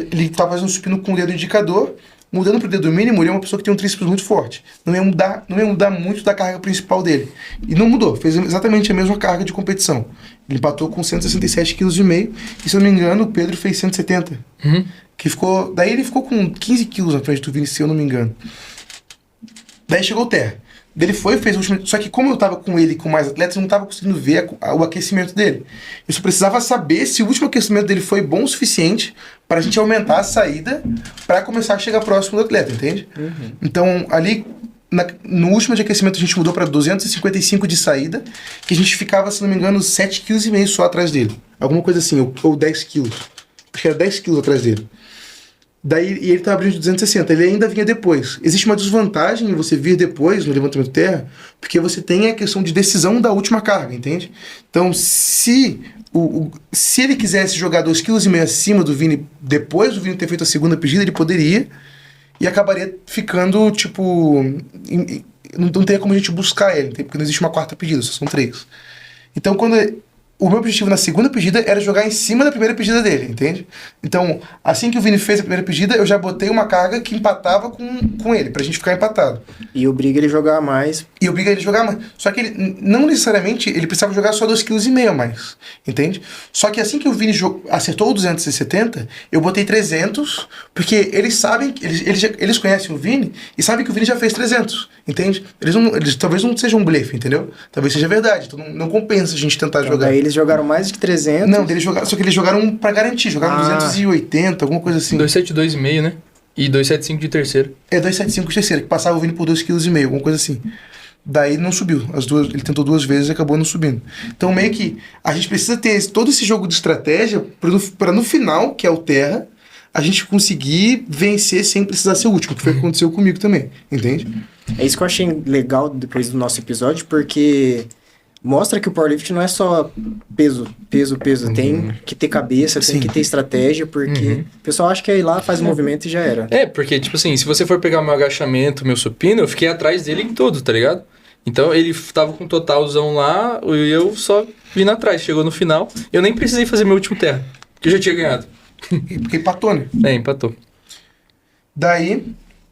ele estava fazendo supino com o dedo indicador, mudando para o dedo mínimo, ele é uma pessoa que tem um tríceps muito forte. Não ia mudar muito da carga principal dele. E não mudou, fez exatamente a mesma carga de competição. Ele empatou com 167,5 kg e, se eu não me engano, o Pedro fez 170. Daí ele ficou com 15 quilos na frente do Vini, se eu não me engano. Daí chegou o Terra. Ele fez o último. Só que como eu tava com ele e com mais atletas, eu não tava conseguindo ver o aquecimento dele. Eu só precisava saber se o último aquecimento dele foi bom o suficiente pra gente aumentar a saída pra começar a chegar próximo do atleta, entende? Então, ali, no último de aquecimento, a gente mudou pra 255 de saída, que a gente ficava, se não me engano, 7,5 kg só atrás dele. Alguma coisa assim, ou 10 quilos. Acho que era 10 quilos atrás dele. Daí, e ele estava abrindo de 260, ele ainda vinha depois. Existe uma desvantagem em você vir depois no levantamento terra, porque você tem a questão de decisão da última carga, entende? Então, se ele quisesse jogar 2,5 kg acima do Vini, depois do Vini ter feito a segunda pedida, ele poderia, e acabaria ficando, tipo... não teria como a gente buscar ele, porque não existe uma quarta pedida, só são 3. Então, o meu objetivo na segunda pedida era jogar em cima da primeira pedida dele, entende? Então, assim que o Vini fez a primeira pedida, eu já botei uma carga que empatava com ele, pra gente ficar empatado.
E obriga ele a jogar mais.
Só que ele, não necessariamente, ele precisava jogar só 2,5 kg a mais, entende? Só que assim que o Vini acertou o 270, eu botei 300, porque eles sabem, eles conhecem o Vini e sabem que o Vini já fez 300, entende? Eles talvez não seja um blefe, entendeu? Talvez seja verdade, então não compensa a gente tentar
Então,
jogar.
daí eles jogaram mais de 300.
Não, só que eles jogaram pra garantir, jogaram 280, alguma coisa assim.
272,5, né? E 275 de terceiro.
275 de terceiro, que passava o Vini por 2,5 kg, alguma coisa assim. Daí não subiu. Ele tentou 2 vezes e acabou não subindo. Então meio que a gente precisa ter todo esse jogo de estratégia para no final, que é o terra, a gente conseguir vencer sem precisar ser o último, que foi o que aconteceu comigo também, entende?
É isso que eu achei legal depois do nosso episódio, porque mostra que o powerlifting não é só peso. Tem que ter cabeça, tem que ter estratégia, porque o pessoal acha que é ir lá, faz o movimento e já era.
Porque, tipo assim, se você for pegar meu agachamento, meu supino, eu fiquei atrás dele em tudo, tá ligado? Então ele tava com totalzão lá e eu só vindo atrás. Chegou no final, eu nem precisei fazer meu último terra, que eu já tinha ganhado.
Porque empatou, né?
Empatou.
Daí,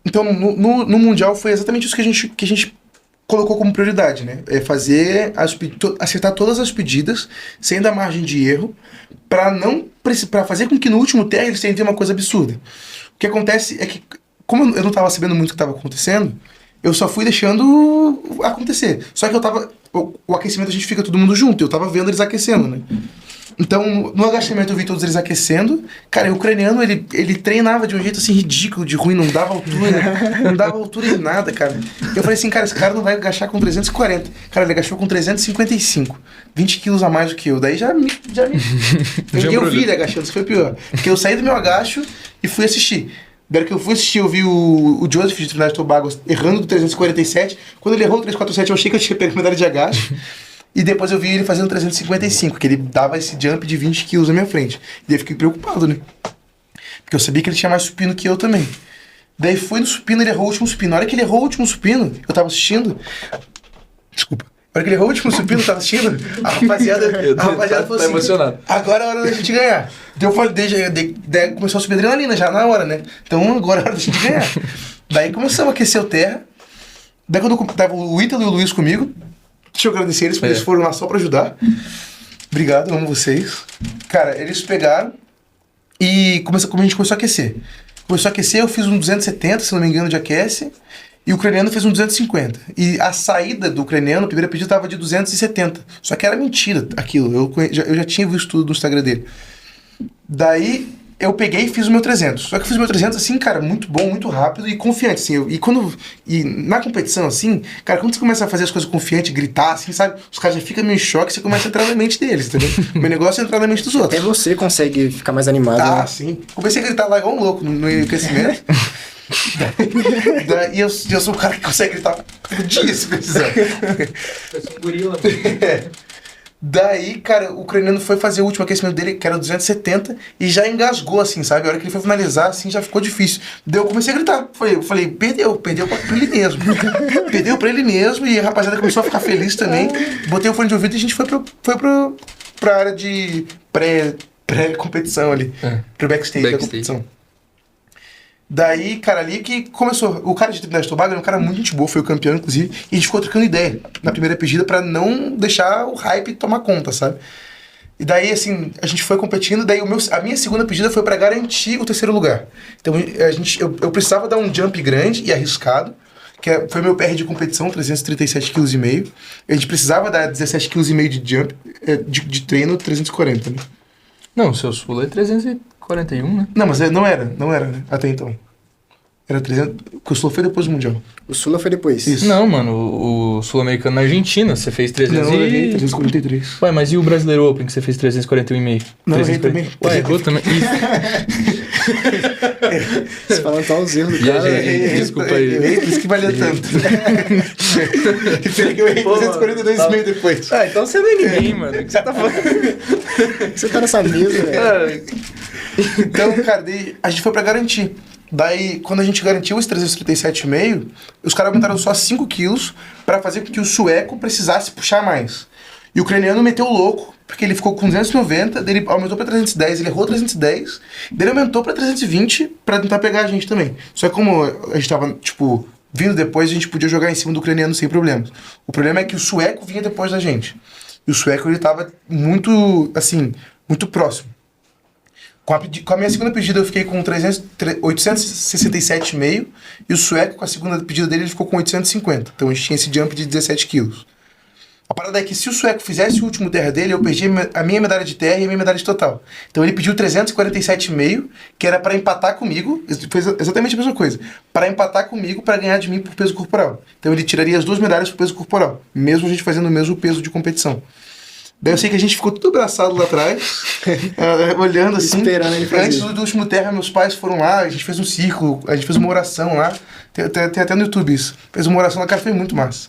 então no Mundial foi exatamente isso que a gente colocou como prioridade, né? É fazer acertar todas as pedidas sem dar margem de erro, para fazer com que no último terra eles tenham uma coisa absurda. O que acontece é que, como eu não estava sabendo muito o que estava acontecendo, eu só fui deixando acontecer. Só que o aquecimento a gente fica todo mundo junto, eu tava vendo eles aquecendo, né? Então, no agachamento eu vi todos eles aquecendo. Cara, o ucraniano, ele treinava de um jeito assim ridículo, de ruim, não dava altura em nada, cara. Eu falei assim, cara, esse cara não vai agachar com 340. Cara, ele agachou com 355. 20 quilos a mais do que eu. Daí já me eu vi ele agachando, isso foi pior. Porque eu saí do meu agacho e fui assistir. Daí que eu fui assistir, eu vi o Joseph de Trinidad e Tobago errando do 347. Quando ele errou o 347, eu achei que eu tinha pego medalha de agacho. E depois eu vi ele fazendo 355, que ele dava esse jump de 20 quilos na minha frente. E daí eu fiquei preocupado, né? Porque eu sabia que ele tinha mais supino que eu também. Daí foi no supino, ele errou o último supino. Na hora que ele errou o último supino, eu tava assistindo... Desculpa. Na hora que ele errou o último supino, eu tava assistindo, a rapaziada falou assim...
emocionado.
Agora é a hora da gente ganhar. Daí eu falei, daí começou a subir adrenalina já na hora, né? Então agora é a hora da gente ganhar. Daí começamos a aquecer o terra. Daí quando tava o Ítalo e o Luiz comigo... Deixa eu agradecer eles, porque eles foram lá só pra ajudar. Obrigado, amo vocês. Cara, eles pegaram e como a gente começou a aquecer. Eu fiz um 270, se não me engano, de aquece. E o ucraniano fez um 250. E a saída do ucraniano, a primeira pedida, estava de 270. Só que era mentira aquilo. Eu já tinha visto tudo no Instagram dele. Daí... eu peguei e fiz o meu 300. Só que eu fiz o meu 300 assim, cara, muito bom, muito rápido e confiante, assim. E na competição, assim, cara, quando você começa a fazer as coisas confiante, gritar, assim, sabe? Os caras já ficam meio em choque, você começa a entrar na mente deles, entendeu? O meu negócio é entrar na mente dos outros.
Até você consegue ficar mais animado.
Ah,
né?
sim. Comecei a gritar lá igual um louco no aquecimento. E eu sou o cara que consegue gritar por dia, se precisar.
Parece um gorila.
Daí, cara, o ucraniano foi fazer o último aquecimento dele, que era 270, e já engasgou, assim, sabe? A hora que ele foi finalizar, assim, já ficou difícil. Daí eu comecei a gritar. Eu falei, perdeu pra ele mesmo. Perdeu pra ele mesmo, e a rapaziada começou a ficar feliz também. Botei o fone de ouvido e a gente foi pra área de pré-competição ali. Pro backstage da competição. Daí, cara, ali que começou. O cara de Trinidad e Tobago era um cara muito gente boa, foi o campeão, inclusive, e a gente ficou trocando ideia na primeira pedida pra não deixar o hype tomar conta, sabe? E daí, assim, a gente foi competindo, daí a minha segunda pedida foi pra garantir o terceiro lugar. Então, eu precisava dar um jump grande e arriscado, foi meu PR de competição, 337,5 kg. A gente precisava dar 17,5 kg de jump, de treino, 340, né?
Não, o seu Sula é 341, né?
Não, mas não era, né? Até então. Era 300, porque o Sula foi depois do Mundial.
O Sula foi depois.
Isso.
Não, mano, o Sul-Americano na Argentina, você fez 300
Não, eu errei, 343.
Ué, mas e o Brasileiro Open que você fez 341,5?
Não, eu errei também.
Ué, errou também.
Você falando só os erros do
Viajei.
cara.
Gente, desculpa aí.
Eu errei, por isso que valia tanto. Eu errei 342,5 depois.
Ah, então você não é ninguém, mano. O que você tá falando?
Você tá nessa mesa, velho.
Então, cara, daí a gente foi pra garantir. Daí, quando a gente garantiu esse 337,5, os caras aumentaram só 5 quilos pra fazer com que o sueco precisasse puxar mais. E o ucraniano meteu o louco, porque ele ficou com 290, daí ele aumentou pra 310, ele errou 310, daí ele aumentou pra 320 pra tentar pegar a gente também. Só que como a gente tava, tipo, vindo depois, a gente podia jogar em cima do ucraniano sem problemas. O problema é que o sueco vinha depois da gente. E o sueco, ele tava muito, assim, muito próximo. Com a minha segunda pedida eu fiquei com 867,5 e o sueco, com a segunda pedida dele, ele ficou com 850. Então a gente tinha esse jump de 17 quilos. A parada é que se o sueco fizesse o último terra dele, eu perdi a minha medalha de terra e a minha medalha de total. Então ele pediu 347,5, que era para empatar comigo, fez exatamente a mesma coisa, para empatar comigo, para ganhar de mim por peso corporal. Então ele tiraria as 2 medalhas por peso corporal, mesmo a gente fazendo o mesmo peso de competição. Daí eu sei que a gente ficou tudo abraçado lá atrás, olhando assim.
Esperando ele fazer.
Antes do último terra, meus pais foram lá, a gente fez um círculo, a gente fez uma oração lá. Tem até no YouTube isso. Fez uma oração lá, cara, foi muito massa.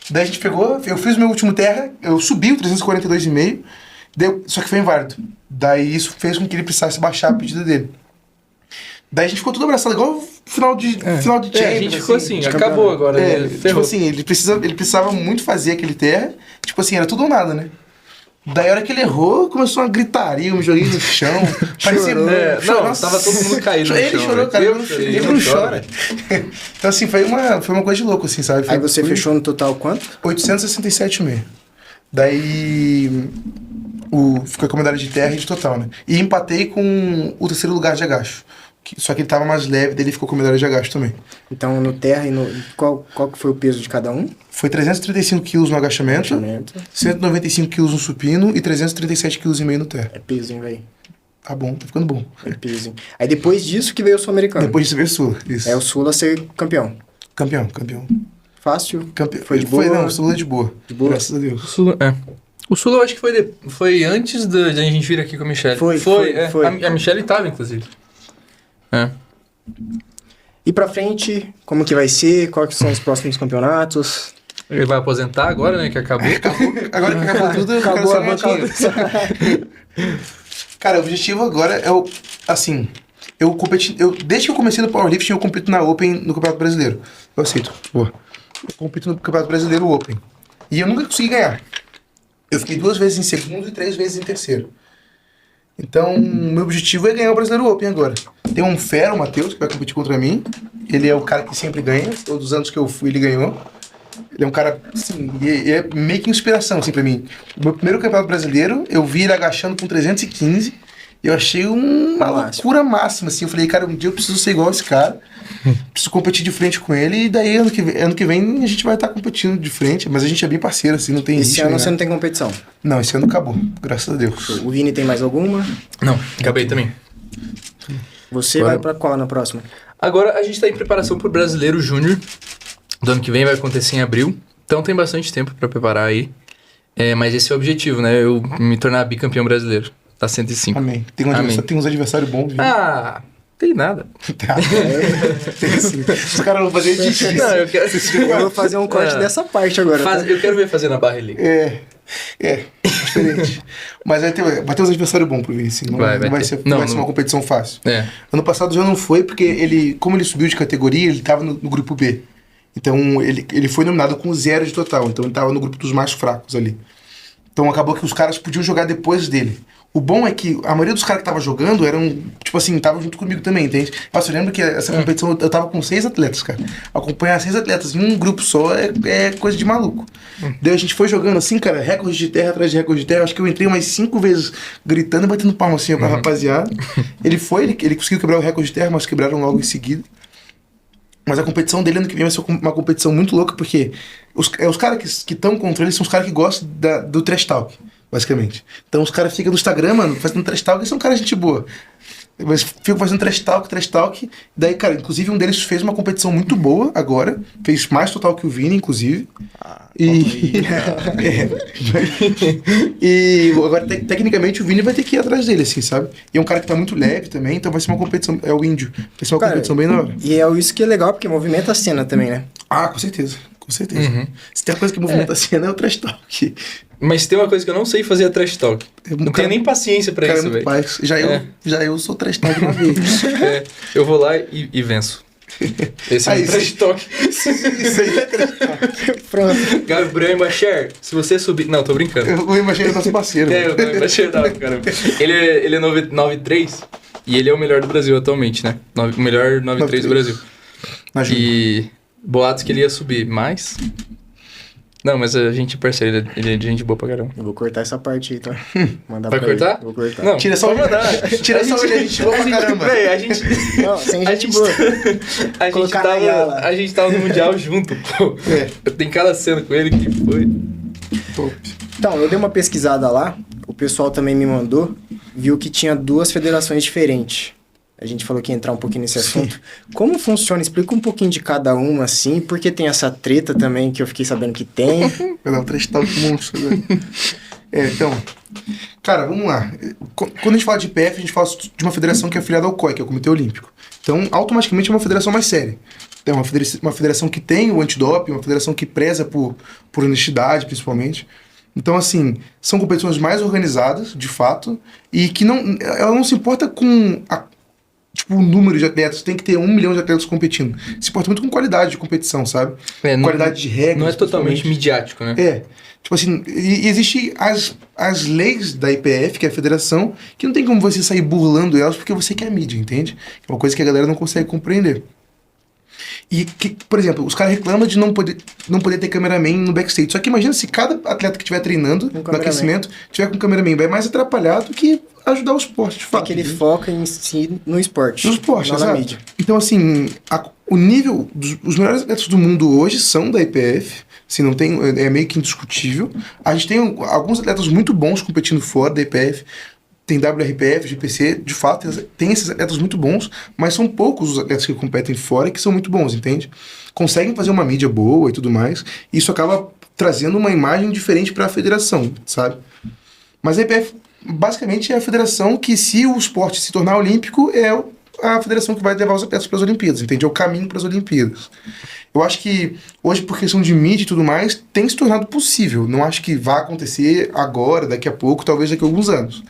Daí a gente pegou, eu fiz o meu último terra, eu subi o 342,5, só que foi inválido. Daí isso fez com que ele precisasse baixar a pedida dele. Daí a gente ficou tudo abraçado, igual final de Champions.
A gente ficou assim, acabou agora.
Tipo assim, ele precisava muito fazer aquele terra, tipo assim, era tudo ou nada, né? Daí a hora que ele errou, começou uma gritaria, eu me joguei no chão. Parecia
não, tava todo mundo caído no chão.
Ele chorou, cara, ele não chora. Então assim, foi uma coisa de louco, assim, sabe?
Aí você fechou no total quanto?
867,5. Daí ficou com a medalha de terra e de total, né? E empatei com o terceiro lugar de agacho. Só que ele tava mais leve, daí ele ficou com a medalha de agacho também.
Então no terra e no... Qual que foi o peso de cada um?
Foi 335 quilos no agachamento, 195 quilos no supino e 337,5 quilos no terra.
É peso, hein, velho?
Tá bom, tá ficando bom.
É peso, hein? Aí depois disso que veio o Sul-Americano.
Depois disso veio o Sula, isso.
É o Sula ser campeão.
Campeão.
Fácil?
Foi de boa? Não, o Sula é de boa.
De boa?
Graças a Deus.
O Sula eu acho que foi antes da gente vir aqui com a Michelle. Foi. A Michelle tava, inclusive.
E pra frente, como que vai ser? Quais são os próximos campeonatos?
Ele vai aposentar agora, né? Que acabou.
Agora que acabou tudo,
Acabou a
dinheiro. Cara, o objetivo agora é eu competi... desde que eu comecei no Powerlifting, eu compito na Open no Campeonato Brasileiro. Eu aceito. Boa. Eu compito no Campeonato Brasileiro Open. E eu nunca consegui ganhar. Eu fiquei 2 vezes em segundo e 3 vezes em terceiro. Então, meu objetivo é ganhar o Brasileiro Open agora. Tem um fera, o Matheus, que vai competir contra mim. Ele é o cara que sempre ganha. Todos os anos que eu fui, ele ganhou. Ele é um cara, assim, é meio que inspiração, assim, pra mim. O meu primeiro campeonato brasileiro, eu vi ele agachando com 315. E eu achei uma loucura máxima, assim. Eu falei, cara, um dia eu preciso ser igual esse cara. Preciso competir de frente com ele. E daí, ano que vem, a gente vai estar competindo de frente. Mas a gente é bem parceiro, assim, não tem
Esse ano você não tem competição?
Não, esse ano acabou, graças a Deus.
O Vini tem mais alguma?
Não, acabei também.
Você vai pra qual na próxima?
Agora a gente tá em preparação pro Brasileiro Júnior. Do ano que vem vai acontecer em abril. Então tem bastante tempo pra preparar aí. Mas esse é o objetivo, né? Eu me tornar bicampeão brasileiro. Tá 105.
Amém. Tem uns adversários bons, viu?
Tem nada.
Tem sim. Os caras vão fazer difícil.
Não, eu quero assistir.
Eu vou fazer um corte dessa parte agora.
Eu quero ver fazer na barra ali.
Diferente. Mas vai ter uns adversários bons pro Vinicius. Não vai ser uma competição fácil. Ano passado já não foi, porque como ele subiu de categoria, ele tava no grupo B. Então ele foi nominado com 0 de total. Então ele tava no grupo dos mais fracos ali. Então acabou que os caras podiam jogar depois dele. O bom é que a maioria dos caras que tava jogando eram, tipo assim, estavam junto comigo também, entende? Nossa, eu lembro que essa competição eu tava com 6 atletas, cara. Acompanhar 6 atletas em um grupo só é coisa de maluco. Daí a gente foi jogando assim, cara, recorde de terra atrás de recorde de terra. Acho que eu entrei umas 5 vezes gritando e batendo palma assim pra rapaziada. Ele conseguiu quebrar o recorde de terra, mas quebraram logo em seguida. Mas a competição dele ano que vem vai ser uma competição muito louca, porque os caras que estão contra ele são os caras que gostam do trash talk, basicamente. Então os caras ficam no Instagram, mano, fazendo trash talk e são caras de gente boa. Mas ficam fazendo trash talk. Daí, cara, inclusive um deles fez uma competição muito boa agora. Fez mais total que o Vini, inclusive. E agora, tecnicamente, o Vini vai ter que ir atrás dele, assim, sabe? E é um cara que tá muito leve também, então vai ser uma competição. É o Índio. Vai ser uma competição bem da hora.
E é isso que é legal, porque movimenta a cena também, né?
Ah, com certeza. Com certeza. Se tem uma coisa que movimenta a cena é o trash talk.
Mas tem uma coisa que eu não sei fazer, é trash talk. Não tenho nem paciência pra isso, velho.
Já eu sou trash talk uma vez.
Eu vou lá e venço. Esse é o trash talk.
Isso aí é trash talk.
Pronto.
Gabriel Embacher, se você subir... Não, tô brincando.
O Embacher é nosso parceiro.
O Embacher da cara. Ele é 9'3", e ele é o melhor do Brasil atualmente, né? O melhor 9'3" do Brasil.
Imagina.
E boatos que ele ia subir, mas... Não, mas a gente é parceiro, ele é de gente boa pra caramba.
Eu vou cortar essa parte aí, tá? Mandar
Vai
pra
cortar?
Ele. Vou cortar.
Não,
Tira só o Tira só o gente boa pra caramba.
Véi, a gente...
Não, sem gente boa.
A gente tava no Mundial junto, pô. Tem cada cena com ele que foi...
Top.
Então, eu dei uma pesquisada lá, o pessoal também me mandou, viu que tinha 2 federações diferentes. A gente falou que ia entrar um pouquinho nesse assunto. Como funciona? Explica um pouquinho de cada uma, assim, porque tem essa treta também que eu fiquei sabendo que tem.
Vai dar um trash talk monstro, velho. Então, cara, vamos lá. Quando a gente fala de IPF, a gente fala de uma federação que é afiliada ao COI, que é o Comitê Olímpico. Então, automaticamente é uma federação mais séria. É uma federação que tem o antidoping, uma federação que preza por honestidade, principalmente. Então, assim, são competições mais organizadas, de fato, e que ela não se importa com o número de atletas, tem que ter 1 milhão de atletas competindo. Se importa muito com qualidade de competição, sabe? Qualidade de regras.
Não é totalmente midiático, né?
Tipo assim, e existe as leis da IPF, que é a federação, que não tem como você sair burlando elas porque você quer mídia, entende? É uma coisa que a galera não consegue compreender. E, por exemplo, os caras reclamam de não poder ter cameraman no backstage. Só que imagina se cada atleta que estiver treinando no aquecimento tiver com cameraman, vai mais atrapalhar do que ajudar o esporte, de fato.
É que ele foca em si no esporte.
No esporte,
não na mídia.
Então, assim, o nível... Os melhores atletas do mundo hoje são da IPF. Assim, não tem, é meio que indiscutível. A gente tem alguns atletas muito bons competindo fora da IPF. Tem WRPF, GPC, de fato, tem esses atletas muito bons, mas são poucos os atletas que competem fora e que são muito bons, entende? Conseguem fazer uma mídia boa e tudo mais, e isso acaba trazendo uma imagem diferente para a federação, sabe? Mas a IPF, basicamente, é a federação que, se o esporte se tornar olímpico, é a federação que vai levar os atletas para as Olimpíadas, entende? É o caminho para as Olimpíadas. Eu acho que, hoje, por questão de mídia e tudo mais, tem se tornado possível. Não acho que vai acontecer agora, daqui a pouco, talvez daqui a alguns anos.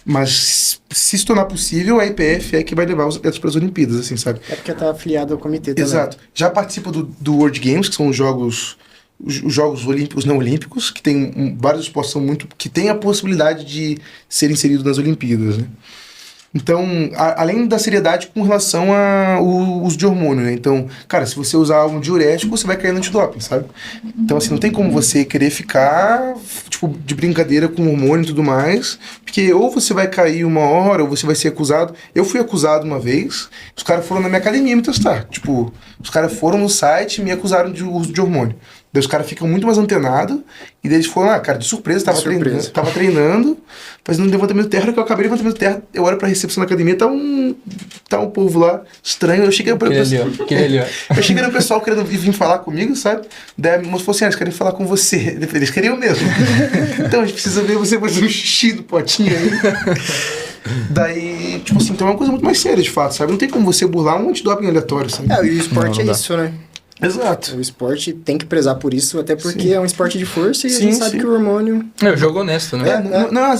Mas se tornar possível, a IPF é que vai levar os atletas para as Olimpíadas, assim, sabe?
É porque tá afiliado ao comitê também.
Exato. Já participa do World Games, que são os Jogos Olímpicos não olímpicos, que tem vários esportes que têm a possibilidade de ser inseridos nas Olimpíadas, né? Então, além da seriedade com relação ao uso de hormônio, né? Então, cara, se você usar um diurético, você vai cair no antidoping, sabe? Então, assim, não tem como você querer ficar, tipo, de brincadeira com hormônio e tudo mais, porque ou você vai cair uma hora, ou você vai ser acusado. Eu fui acusado uma vez, os caras foram na minha academia me testar. Tipo, os caras foram no site e me acusaram de uso de hormônio. Daí os caras ficam muito mais antenados, e daí eles foram, cara, de surpresa, tava treinando, fazendo um levantamento de terra, que eu acabei de levantamento de terra, eu olho pra recepção da academia, tá um povo lá, estranho, eu cheguei pra eu cheguei no pessoal querendo vir falar comigo, sabe? Daí a moça falou assim, eles querem falar com você. Eles queriam mesmo. Então a gente precisa ver você fazer um xixi do potinho aí. Daí, tipo assim, então é uma coisa muito mais séria, de fato, sabe? Não tem como você burlar um antidoping aleatório, sabe?
E o esporte é isso, né?
Exato.
O esporte tem que prezar por isso, até porque é um esporte de força e a gente sabe que o hormônio...
É o jogo honesto, né?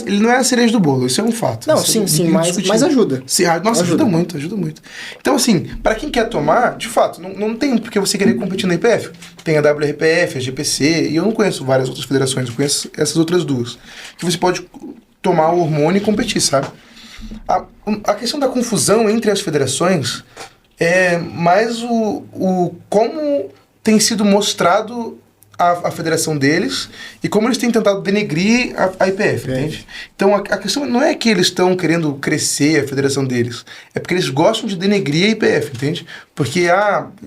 Ele não é a cereja do bolo, isso é um fato.
Não, sim, mas ajuda.
Nossa, ajuda muito. Então, assim, para quem quer tomar, de fato, não tem porque você querer competir na IPF. Tem a WRPF, a GPC, e eu não conheço várias outras federações, eu conheço essas outras duas. Que você pode tomar o hormônio e competir, sabe? A questão da confusão entre as federações é mais como tem sido mostrado a federação deles e como eles têm tentado denegrir a IPF, entende? Então a questão não é que eles estão querendo crescer a federação deles, é porque eles gostam de denegrir a IPF, entende? Porque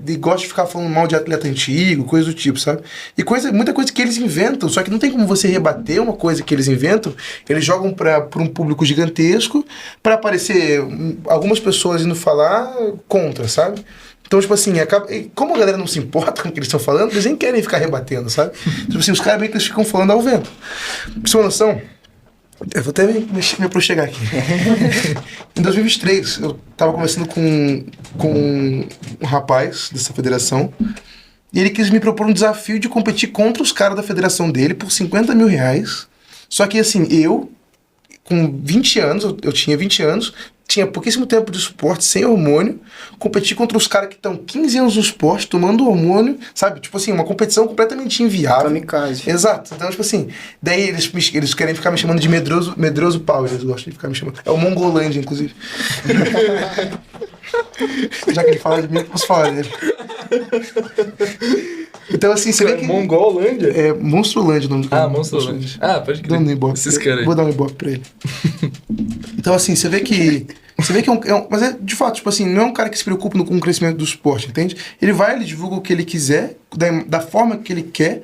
eles gostam de ficar falando mal de atleta antigo, coisa do tipo, sabe? E muita coisa que eles inventam, só que não tem como você rebater uma coisa que eles inventam, eles jogam para um público gigantesco para aparecer algumas pessoas indo falar contra, sabe? Então, tipo assim, como a galera não se importa com o que eles estão falando, eles nem querem ficar rebatendo, sabe? Tipo assim, os caras meio que eles ficam falando ao vento. Pra você ter uma noção, eu vou até me aproximar aqui. Em 2023, eu tava conversando com um rapaz dessa federação e ele quis me propor um desafio de competir contra os caras da federação dele por 50 mil reais. Só que, assim, eu, com 20 anos, eu tinha 20 anos, tinha pouquíssimo tempo de esporte, sem hormônio, competir contra os caras que estão 15 anos no esporte, tomando hormônio, sabe? Tipo assim, uma competição completamente inviável.
Kamikaze.
Exato. Então, tipo assim, daí eles querem ficar me chamando de Medroso Power, eles gostam de ficar me chamando. É o Mongolândia, inclusive. Já que ele fala de mim, eu posso falar dele. Então, assim, você vê que...
Mongolândia?
É Monstrolândia o nome do cara.
Monstrolândia. Pode crer.
Dá um ibope.
Esses caras aí.
Vou dar um ibope pra ele. Então, assim, você vê que mas é, de fato, tipo assim, não é um cara que se preocupa com o crescimento do esporte, entende? Ele divulga o que ele quiser, da forma que ele quer,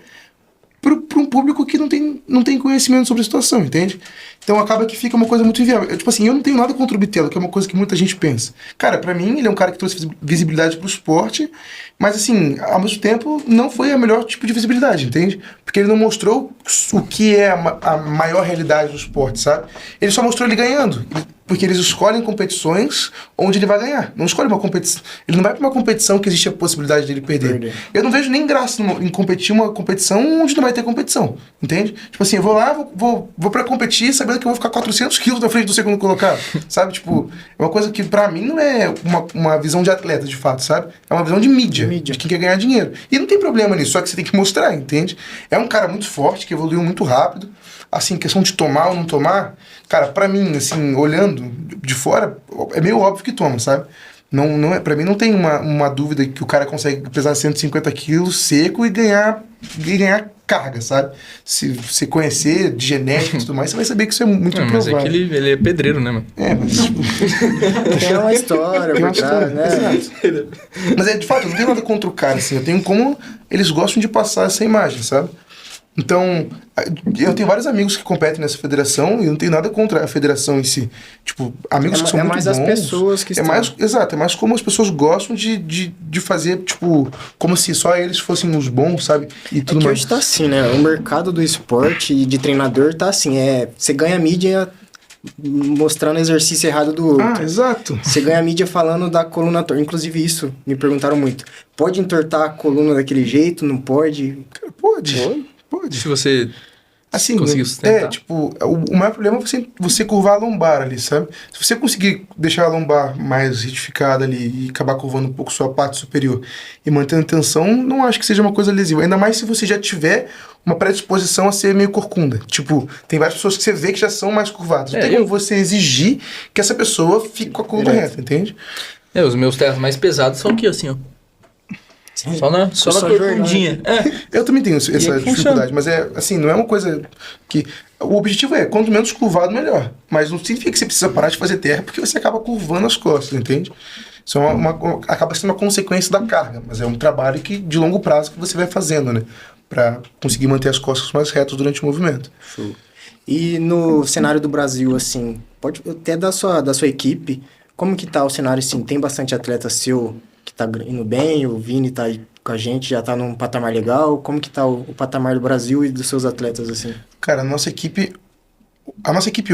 para um público que não tem conhecimento sobre a situação, entende? Então acaba que fica uma coisa muito inviável. Tipo assim, eu não tenho nada contra o Bitelo, que é uma coisa que muita gente pensa. Cara, pra mim, ele é um cara que trouxe visibilidade pro esporte, mas assim, ao mesmo tempo, não foi a melhor tipo de visibilidade, entende? Porque ele não mostrou o que é a maior realidade do esporte, sabe? Ele só mostrou ele ganhando. Porque eles escolhem competições onde ele vai ganhar. Não escolhe uma competição. Ele não vai para uma competição que existe a possibilidade dele perder. Eu não vejo nem graça em competir uma competição onde não vai ter competição. Entende? Tipo assim, eu vou lá, vou para competir sabendo que eu vou ficar 400 quilos na frente do segundo colocado. Sabe? Tipo, é uma coisa que pra mim não é uma visão de atleta, de fato, sabe? É uma visão de mídia. De quem quer ganhar dinheiro. E não tem problema nisso, só que você tem que mostrar, entende? É um cara muito forte, que evoluiu muito rápido. Assim, questão de tomar ou não tomar, cara, pra mim, assim, olhando de fora, é meio óbvio que toma, sabe? Não é, pra mim não tem uma dúvida que o cara consegue pesar 150 quilos seco e ganhar carga, sabe? Se você conhecer de genética e tudo mais, você vai saber que isso é muito
provável. Mas é que ele é pedreiro, né, mano?
Mas...
Tem uma história,
tem uma história,
né?
Exato. Mas de fato, eu não tenho nada contra o cara, assim, eu tenho como eles gostam de passar essa imagem, sabe? Então, eu tenho vários amigos que competem nessa federação e eu não tenho nada contra a federação em si. Tipo, amigos que são muito bons. É mais as
pessoas que estão...
Exato, é mais como as pessoas gostam de fazer, tipo, como se só eles fossem os bons, sabe? E tudo mais.
Hoje tá assim, né? O mercado do esporte e de treinador tá assim, você ganha mídia mostrando exercício errado do outro.
Exato.
Você ganha mídia falando da coluna torta. Inclusive isso, me perguntaram muito. Pode entortar a coluna daquele jeito? Não pode?
Cara, pode.
Se você
assim,
conseguir sustentar.
O maior problema é você curvar a lombar ali, sabe? Se você conseguir deixar a lombar mais retificada ali e acabar curvando um pouco sua parte superior e mantendo tensão, não acho que seja uma coisa lesiva. Ainda mais se você já tiver uma predisposição a ser meio corcunda. Tipo, tem várias pessoas que você vê que já são mais curvadas. Não tem como você exigir que essa pessoa fique com a coluna reta, entende?
Os meus terras mais pesados são aqui, assim, ó. Só na corcundinha.
Eu também tenho essa dificuldade, mas assim, não é uma coisa que... O objetivo é, quanto menos curvado, melhor. Mas não significa que você precisa parar de fazer terra, porque você acaba curvando as costas, entende? Isso acaba sendo uma consequência da carga, mas é um trabalho de longo prazo que você vai fazendo, né? Pra conseguir manter as costas mais retas durante o movimento.
Show. E no cenário do Brasil, assim, pode até da sua equipe, como que tá o cenário, assim? Tem bastante atleta seu que tá indo bem, o Vini tá aí com a gente, já tá num patamar legal. Como que tá o patamar do Brasil e dos seus atletas, assim?
Cara, a nossa equipe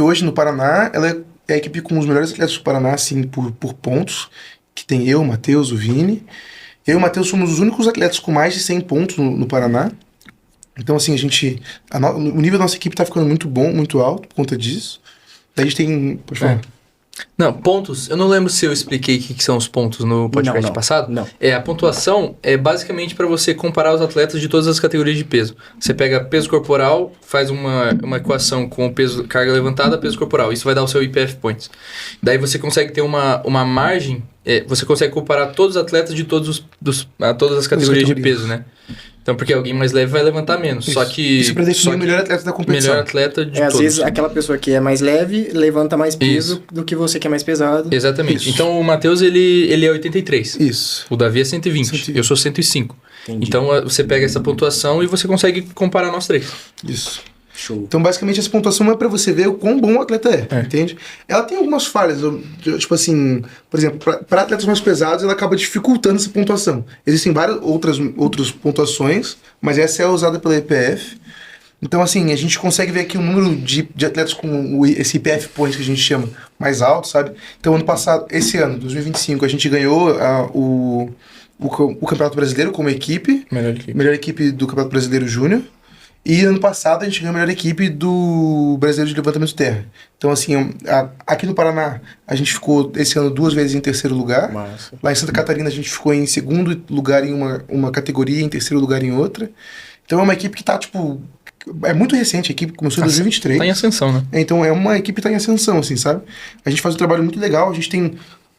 hoje no Paraná, ela é a equipe com os melhores atletas do Paraná, assim, por pontos, que tem eu, o Matheus, o Vini. Eu e o Matheus somos os únicos atletas com mais de 100 pontos no Paraná. Então, assim, o nível da nossa equipe tá ficando muito bom, muito alto por conta disso. Daí a gente tem... Pode falar.
Não, pontos. Eu não lembro se eu expliquei o que são os pontos no podcast
Não.
passado.
Não.
A pontuação é basicamente para você comparar os atletas de todas as categorias de peso. Você pega peso corporal, faz uma equação com o peso, carga levantada, peso corporal. Isso vai dar o seu IPF Points. Daí você consegue ter uma margem, você consegue comparar todos os atletas de todas as categorias de peso, né? Então, porque alguém mais leve vai levantar menos.
Isso.
Só que...
Isso pra definir o melhor atleta da competição.
Melhor atleta de
Às
todos.
vezes aquela pessoa que é mais leve levanta mais peso do que você que é mais pesado.
Exatamente.
Isso.
Então o Matheus, ele é 83.
Isso.
O Davi é 120. Eu sou 105.
Entendi.
Então você pega essa pontuação e você consegue comparar nós três.
Isso.
Show.
Então, basicamente, essa pontuação é pra você ver o quão bom o atleta é, entende? Ela tem algumas falhas, tipo assim, por exemplo, para atletas mais pesados, ela acaba dificultando essa pontuação. Existem várias outras pontuações, mas essa é usada pela IPF. Então, assim, a gente consegue ver aqui o número de atletas com esse IPF Points que a gente chama mais alto, sabe? Então, ano passado, esse ano, 2025, a gente ganhou o Campeonato Brasileiro como equipe, melhor equipe do Campeonato Brasileiro Júnior. E ano passado a gente ganhou a melhor equipe do Brasileiro de Levantamento de Terra. Então, assim, aqui no Paraná a gente ficou esse ano 2 vezes em terceiro lugar.
Massa.
Lá em Santa Catarina a gente ficou em segundo lugar em uma categoria e em terceiro lugar em outra. Então é uma equipe que tá, tipo... É muito recente, a equipe começou em 2023.
Tá em ascensão, né?
Então é uma equipe que tá em ascensão, assim, sabe? A gente faz um trabalho muito legal, a gente tem...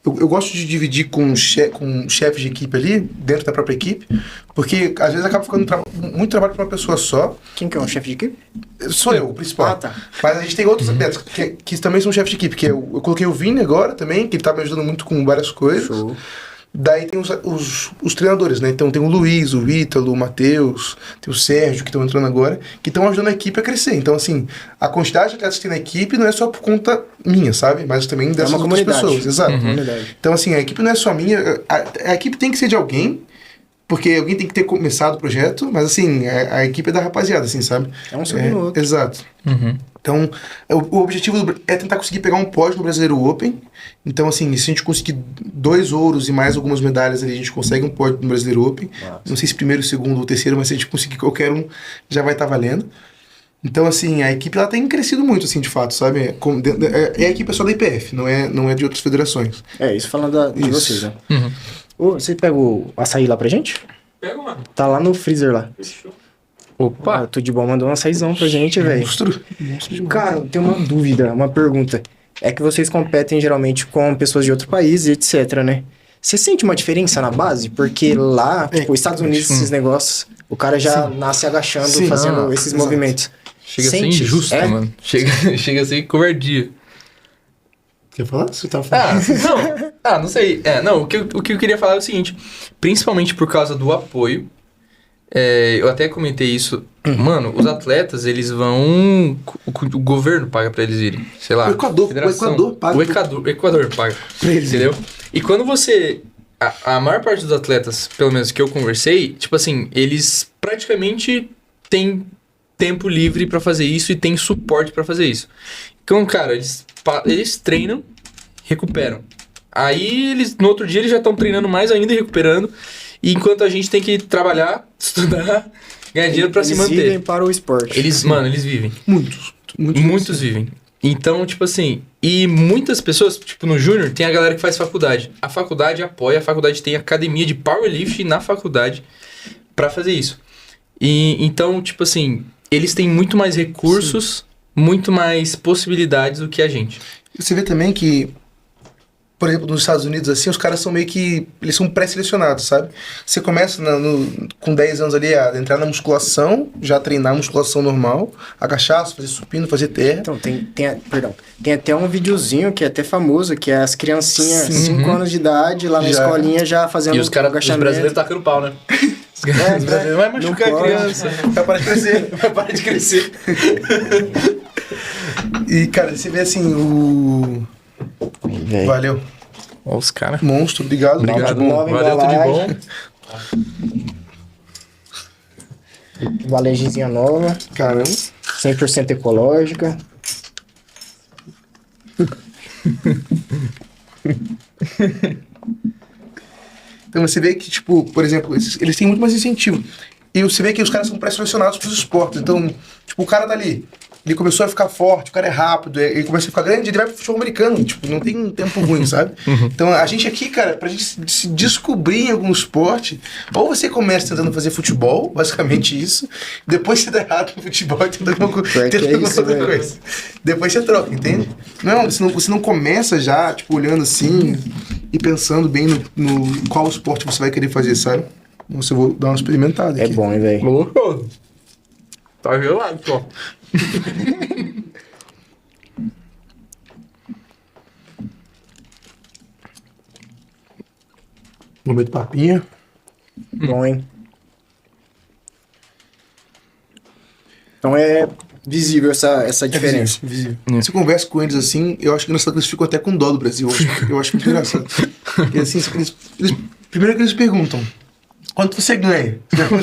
Eu gosto de dividir com chefes de equipe ali, dentro da própria equipe, porque às vezes acaba ficando muito trabalho para uma pessoa só.
Quem que é o chefe de equipe?
Sou eu, o principal.
Ah, tá.
Mas a gente tem outros atletas que também são chefes de equipe, que eu coloquei o Vini agora também, que ele tá me ajudando muito com várias coisas.
Show.
Daí tem os treinadores, né? Então tem o Luiz, o Ítalo, o Matheus, tem o Sérgio, que estão entrando agora, que estão ajudando a equipe a crescer. Então, assim, a quantidade de atletas que tem na equipe não é só por conta minha, sabe? Mas também dessas
uma
outras
comunidade.
pessoas. Exato.
Comunidade.
Então, assim, a equipe não é só minha. A equipe tem que ser de alguém, porque alguém tem que ter começado o projeto, mas, assim, a equipe é da rapaziada, assim, sabe?
É um subindo no outro.
Exato. Então, o objetivo é tentar conseguir pegar um pódio no Brasileiro Open. Então, assim, se a gente conseguir 2 ouros e mais algumas medalhas ali, a gente consegue um pódio no Brasileiro Open.
Nossa.
Não sei se primeiro, segundo ou terceiro, mas se a gente conseguir qualquer um, já vai estar valendo. Então, assim, a equipe ela tem crescido muito, assim, de fato, sabe? A equipe é só da IPF, não é de outras federações.
É, isso falando de
Isso.
vocês, né? Ô, você pega o açaí lá pra gente?
Pega, mano.
Tá lá no freezer lá.
Opa!
Ah, tudo de bom, mandou um açaizão pra gente, velho.
Monstro demais.
Cara, eu tenho uma dúvida, uma pergunta. É que vocês competem geralmente com pessoas de outro país e etc, né? Você sente uma diferença na base? Porque lá, tipo, Estados Unidos, esses negócios, o cara já nasce agachando,
Sim.
fazendo esses
Exato.
movimentos.
Chega a ser
Sente?
injusto,
É?
mano. Chega a ser covardia.
Quer falar? Você tava falando?
Não sei. O que eu queria falar é o seguinte. Principalmente por causa do apoio. Eu até comentei isso. Mano, os atletas, eles vão... O governo paga pra eles irem. Sei lá.
O Equador paga.
O Equador paga.
Pra eles
Entendeu? E quando você... A maior parte dos atletas, pelo menos que eu conversei, tipo assim, eles praticamente têm tempo livre pra fazer isso e têm suporte pra fazer isso. Então, cara, eles treinam, recuperam. Aí, no outro dia, eles já estão treinando mais ainda e recuperando. E enquanto a gente tem que trabalhar, estudar, ganhar dinheiro pra se manter.
Eles vivem para o esporte.
Eles vivem.
Muitos
Vivem. Então, tipo assim, e muitas pessoas, tipo no Júnior, tem a galera que faz faculdade. A faculdade apoia, a faculdade tem academia de powerlifting na faculdade pra fazer isso. E então, tipo assim, eles têm muito mais recursos, muito mais possibilidades do que a gente.
Você vê também que, por exemplo, nos Estados Unidos, assim, os caras são meio que... Eles são pré-selecionados, sabe? Você começa com 10 anos ali a entrar na musculação, já treinar musculação normal, agachar, fazer supino, fazer terra.
Então, tem até um videozinho que é até famoso, que é as criancinhas, 5 anos de idade, lá na escolinha, já fazendo
E os
agachamento.
brasileiros tacando pau, né? Os brasileiros vai machucar a criança.
Vai parar de crescer.
Vai parar de crescer.
E, cara, você vê assim,
Véi.
Valeu.
Ó, os caras.
Monstro, obrigado.
Obrigado,
Nova
valeu, tudo de
embalagem.
bom.
Valejezinha nova,
Caramba.
100% ecológica.
Então você vê que, tipo, por exemplo, eles têm muito mais incentivo. E você vê que os caras são pré-selecionados pros esportes. Então, tipo, o cara tá ali. ele começou a ficar forte, o cara é rápido, ele começa a ficar grande, ele vai pro futebol americano, tipo, não tem tempo ruim, sabe? Então a gente aqui, cara, pra gente se descobrir em algum esporte, ou você começa tentando fazer futebol, basicamente isso, depois você dá errado no futebol e tenta alguma outra coisa. Depois você troca, entende? Não, você não começa já, tipo, olhando assim e pensando bem no qual esporte você vai querer fazer, sabe? Então eu vou dar uma experimentada aqui.
É bom, hein, velho?
Louco. Tá gelado, só.
Momento papinha.
Bom, hein? Então é visível essa diferença.
Visível. Você conversa com eles assim, eu acho que nessa eles ficam até com dó do Brasil. Eu acho muito engraçado. Porque assim, primeiro que eles perguntam, quanto você ganha? Tipo,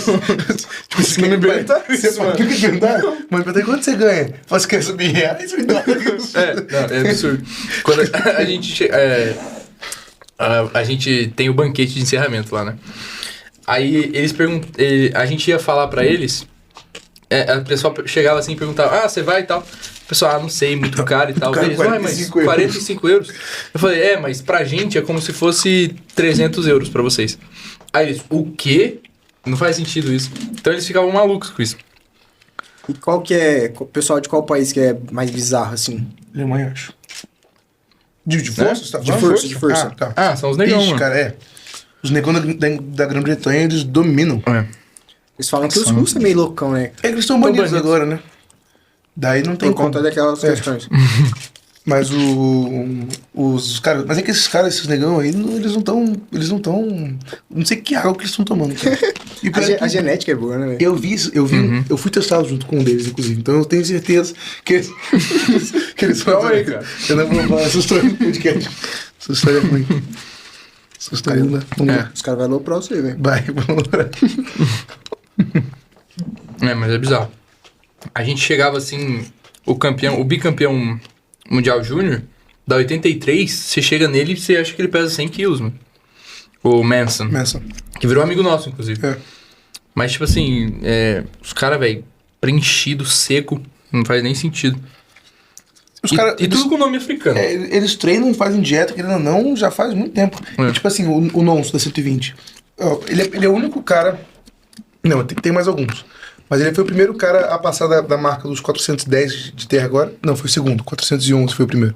você
Não me pergunta
isso, mano. Mas pergunta quanto você ganha? Você quer subir em reais ou em dólares?
É absurdo. Quando a gente a gente tem o banquete de encerramento lá, né? Aí eles perguntam, a gente ia falar pra eles, a pessoa chegava assim e perguntava, você vai e tal. O pessoal, não sei, muito caro e tal.
Cara,
Eles, mas 45 euros. Eu falei, mas pra gente é como se fosse 300 euros pra vocês. Aí eles, o quê? Não faz sentido isso. Então eles ficavam malucos com isso.
E qual que é... O pessoal de qual país que é mais bizarro, assim?
Alemanha, acho. De força, você tá falando?
De força.
Ah, tá.
São os negão, mano.
Cara, Os negão da Grã-Bretanha, eles dominam.
Eles falam que os russos é meio loucão, né?
Eles estão banidos agora, né? Daí não tem
Por conta daquelas questões.
Mas os caras... Mas é que esses caras, esses negão aí, eles não estão... Não sei que água que eles estão tomando, cara. E
A genética é boa, né, velho?
eu vi isso, eu fui testado junto com um deles, inclusive. Então eu tenho certeza que eles vão
Calma aí, cara.
Eu não vou falar essa história no podcast. Essa história é ruim. Essa história não dá.
Os caras vão aloprar você, velho.
Vai, vamos lá.
Mas é bizarro. A gente chegava assim, o bicampeão mundial júnior, da 83, você chega nele e você acha que ele pesa 100 quilos, mano. O Manson. Que virou amigo nosso, inclusive. Mas, tipo assim, os caras, velho, preenchido, seco, não faz nem sentido. Tudo com nome africano.
Eles treinam, fazem dieta, querendo ou não, já faz muito tempo. E, tipo assim, o Nonso da 120, ele é o único cara... Não, tem mais alguns. Mas ele foi o primeiro cara a passar da marca dos 410 de terra agora. Não, foi o segundo. 411 foi o primeiro.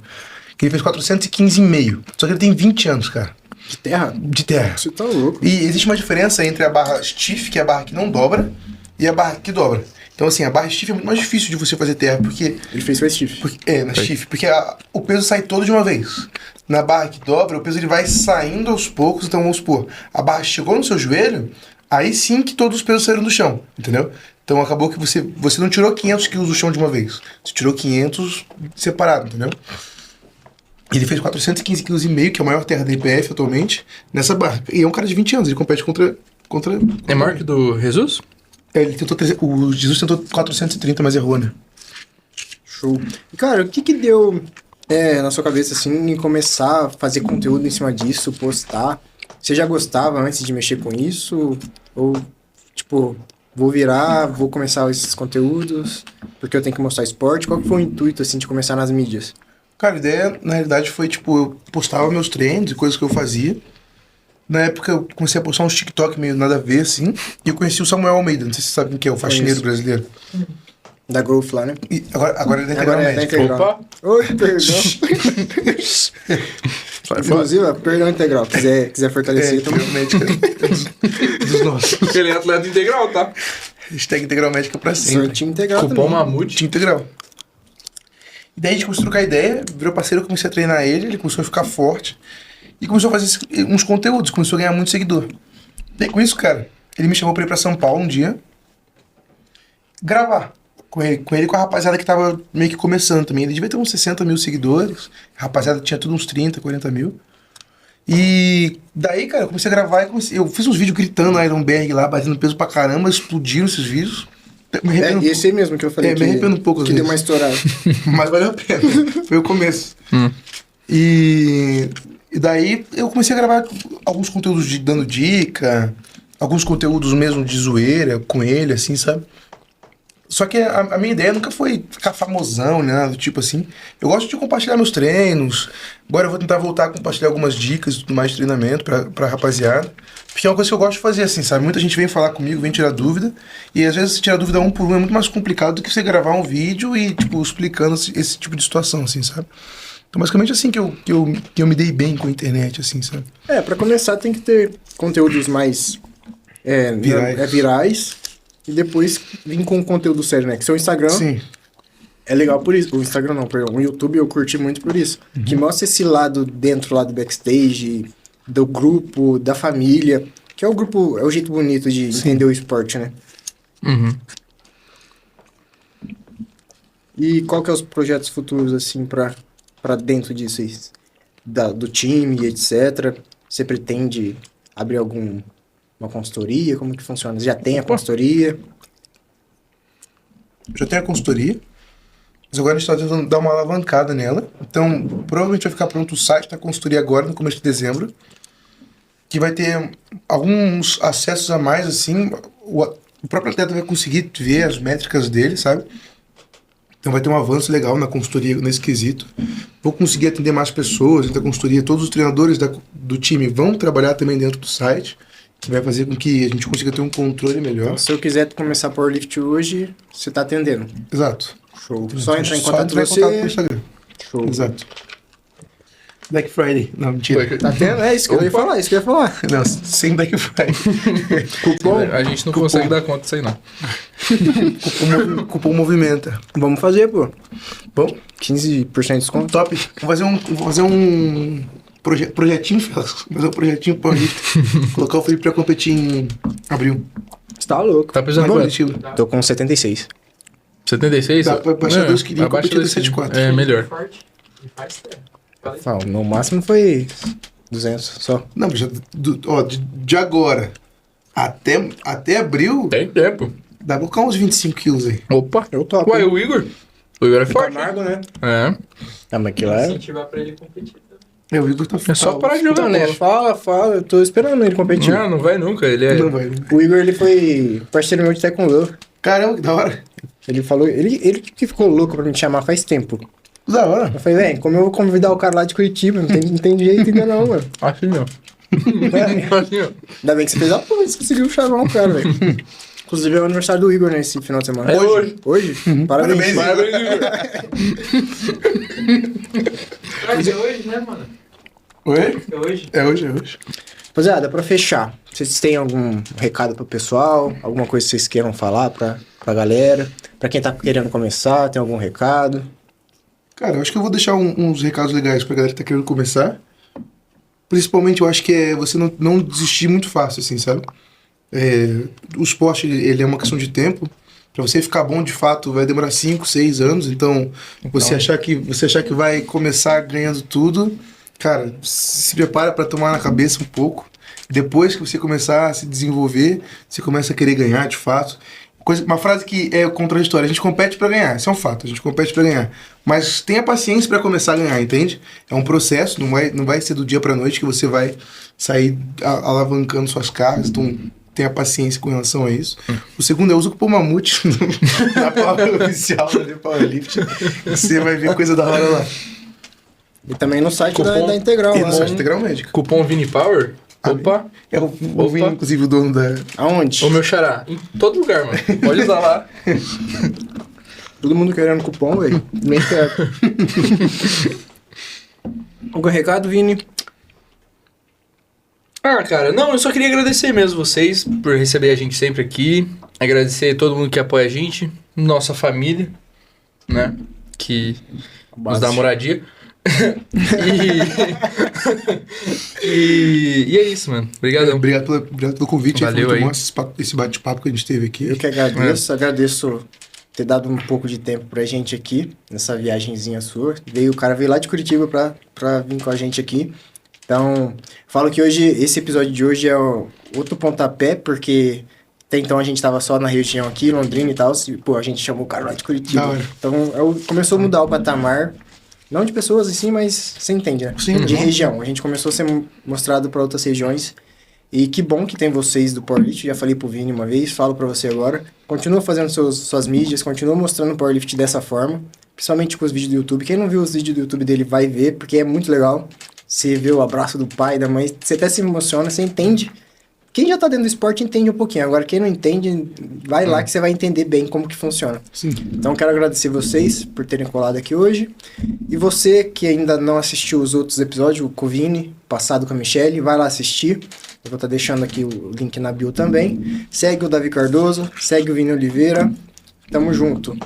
Que ele fez 415,5. Só que ele tem 20 anos, cara.
De terra?
De terra.
Você tá louco.
E existe uma diferença entre a barra stiff, que é a barra que não dobra, e a barra que dobra. Então, assim, a barra stiff é muito mais difícil de você fazer terra, porque...
Ele fez com a stiff.
Na stiff. Porque o peso sai todo de uma vez. Na barra que dobra, o peso ele vai saindo aos poucos. Então, vamos supor, a barra chegou no seu joelho, aí sim que todos os pesos saíram do chão, entendeu? Então, acabou que você não tirou 500 quilos do chão de uma vez. Você tirou 500 separado, entendeu? Ele fez 415,5 kg, que é a maior terra da IPF atualmente, nessa barra. E é um cara de 20 anos, ele compete contra...
É maior que do Jesus?
Ele tentou... O Jesus tentou 430, mas errou, né?
Show. E, cara, o que deu na sua cabeça, assim, em começar a fazer conteúdo em cima disso, postar? Você já gostava antes de mexer com isso? Ou, tipo, vou começar esses conteúdos porque eu tenho que mostrar esporte? Qual que foi o intuito, assim, de começar nas mídias?
Cara, a ideia, na realidade, foi, tipo, eu postava meus treinos e coisas que eu fazia. Na época, eu comecei a postar uns TikTok meio nada a ver, assim. E eu conheci o Samuel Almeida, não sei se você sabe quem que é, o faxineiro brasileiro.
Da Growth lá, né?
E agora ele é Integral Médica.
Opa!
Oi, perdão. Inclusive, perdão integral. Quiser fortalecer, então...
Integral Médica dos nossos.
Ele é atleta integral, tá?
Hashtag Integral Médica pra sempre.
Time integral
Cupom
também.
Mamute.
Time Integral. E daí a gente começou a trocar ideia, virou parceiro, eu comecei a treinar ele começou a ficar forte. E começou a fazer uns conteúdos, começou a ganhar muito seguidor. Daí com isso, cara, ele me chamou pra ir pra São Paulo um dia, gravar com ele com a rapaziada que tava meio que começando também. Ele devia ter uns 60 mil seguidores, a rapaziada tinha tudo uns 30, 40 mil. E daí, cara, eu comecei a gravar e eu fiz uns vídeos gritando a Ironberg lá, batendo peso pra caramba, explodiram esses vídeos.
Esse aí mesmo que eu falei.
Me arrependo um pouco.
Que deu uma estourada.
Mas valeu a pena. Foi o começo. E daí eu comecei a gravar alguns conteúdos dando dica, alguns conteúdos mesmo de zoeira com ele, assim, sabe? Só que a minha ideia nunca foi ficar famosão, né? Nada do tipo assim. Eu gosto de compartilhar meus treinos. Agora eu vou tentar voltar a compartilhar algumas dicas e tudo mais de treinamento pra rapaziada. Porque é uma coisa que eu gosto de fazer, assim, sabe? Muita gente vem falar comigo, vem tirar dúvida. E às vezes tirar dúvida um por um é muito mais complicado do que você gravar um vídeo e, tipo, explicando esse tipo de situação, assim, sabe? Então, basicamente assim que eu me dei bem com a internet, assim, sabe?
Pra começar tem que ter conteúdos mais virais e depois vir com conteúdo sério, né? Que seu Instagram
Sim.
é legal por isso. O Instagram não, perdão. O YouTube eu curti muito por isso. Que mostra esse lado dentro lá do backstage, do grupo, da família. Que é o grupo, é o jeito bonito de entender o esporte, né?
Uhum.
E qual que é os projetos futuros, assim, pra dentro disso aí? Do time, etc. Você pretende abrir uma consultoria? Como que funciona? Você já tem a consultoria?
Já tenho a consultoria, mas agora a gente está tentando dar uma alavancada nela. Então, provavelmente vai ficar pronto o site da consultoria agora, no começo de dezembro, que vai ter alguns acessos a mais, assim. O próprio atleta vai conseguir ver as métricas dele, sabe? Então vai ter um avanço legal na consultoria nesse quesito. Vou conseguir atender mais pessoas dentro da consultoria. Todos os treinadores do time vão trabalhar também dentro do site, que vai fazer com que a gente consiga ter um controle melhor.
Então, se eu quiser começar Powerlift hoje, você tá atendendo.
Exato.
Show. Só entrar em
Só
contato com
entrar em
você.
contato com o Instagram.
Show.
Exato. Black Friday. Não, mentira.
Tá tendo? É isso que eu ia falar, isso que eu ia falar.
Não, sem Black Friday.
Cupom?
A gente não consegue dar conta disso aí, não.
Cupom movimenta.
Vamos fazer, pô.
Bom,
15% de desconto.
top. Vou fazer um projetinho, Félix. Vou fazer um projetinho pra colocar o Felipe pra competir em abril.
Você tá louco.
Tá precisando
Não,
quanto?
Curitiba.
Tô com 76.
76?
Dá pra baixar 2 quilinhos e
abaixa
competir no
2 quilinhos.
74.
É, melhor.
Forte e faz tempo.
Ah, o meu máximo foi 200 só.
Não, mas de agora até abril,
Tem tempo.
dá pra colocar uns 25 quilos aí.
Opa.
Eu topo.
Ué, o Igor? O Igor é
O
forte.
Camargo, né?
É.
Ah, mas aquilo é...
Incentivar pra ele competir também.
O Igor tá
É só parar de jogar,
Então, né?
né?
Fala. Eu tô esperando ele competir.
Não vai nunca. Ele é...
Não vai.
O Igor, ele foi parceiro meu de Taekwondo.
Caramba, que da hora.
Ele falou... Ele que ficou louco pra me chamar faz tempo.
Da hora.
Eu falei, velho, como eu vou convidar o cara lá de Curitiba? Não tem jeito ainda não, mano.
Assim, ó. Assim, ó.
Ainda bem que você fez a porra, você conseguiu chamar o cara, velho. Inclusive é o aniversário do Igor, né, esse final de semana.
É hoje.
Hoje? Parabéns.
Parabéns.
Mas é hoje, né, mano?
Oi?
É hoje.
É hoje.
Rapaziada, pra fechar, vocês têm algum recado pro pessoal? Alguma coisa que vocês queiram falar pra galera? Pra quem tá querendo começar, tem algum recado?
Cara, eu acho que eu vou deixar uns recados legais pra galera que tá querendo começar. Principalmente, eu acho que é você não desistir muito fácil, assim, sabe? O esporte, ele é uma questão de tempo. Pra você ficar bom, de fato, vai demorar 5, 6 anos. Então, você achar que vai começar ganhando tudo, cara, se prepara pra tomar na cabeça um pouco. Depois que você começar a se desenvolver, você começa a querer ganhar, de fato. Uma frase que é contraditória: a gente compete pra ganhar, isso é um fato, a gente compete pra ganhar, mas tenha paciência pra começar a ganhar, entende? É um processo, não vai ser do dia pra noite que você vai sair alavancando suas cargas, então tenha paciência com relação a isso. O segundo é usa o cupom Mamute na palavra oficial da Powerlift, você vai ver coisa da hora lá.
E também no site
Cupom-
da Integral
E
lá.
no site Integral Médica.
Cupom Vinipower? Opa.
É o Vini, inclusive, o dono da...
Aonde?
O meu xará. Em todo lugar, mano. Pode usar lá.
Todo mundo querendo cupom, velho. Nem perto. Algum recado, Vini?
Ah, cara, não, eu só queria agradecer mesmo vocês por receber a gente sempre aqui. Agradecer todo mundo que apoia a gente, nossa família, né? Que nos dá moradia. e é isso, mano. Obrigadão.
Obrigado pelo convite.
Valeu
Foi
aí.
muito bom esse bate-papo que a gente teve aqui.
Eu que agradeço ter dado um pouco de tempo pra gente aqui, nessa viagenzinha sua. O cara veio lá de Curitiba pra vir com a gente aqui. Então, falo que hoje, esse episódio de hoje é outro pontapé, porque até então a gente tava só na região aqui, Londrina e tal, e, pô, a gente chamou o cara lá de
Da
Curitiba.
hora.
Então, começou a mudar o patamar, não de pessoas assim, mas você entende, né?
Sim,
de
uhum.
região. A gente começou a ser mostrado pra outras regiões. E que bom que tem vocês do Powerlift, já falei pro Vini uma vez, falo pra você agora. Continua fazendo suas mídias, continua mostrando o Powerlift dessa forma, principalmente com os vídeos do YouTube. Quem não viu os vídeos do YouTube dele vai ver, porque é muito legal. Você vê o abraço do pai, da mãe, você até se emociona, você entende. Quem já tá dentro do esporte entende um pouquinho. Agora, quem não entende, vai lá que você vai entender bem como que funciona.
Sim.
Então, quero agradecer vocês por terem colado aqui hoje. E você que ainda não assistiu os outros episódios, o Vini, passado com a Michelle, vai lá assistir. Eu vou estar deixando aqui o link na bio também. Segue o Davi Cardoso, segue o Vini Oliveira. Tamo junto.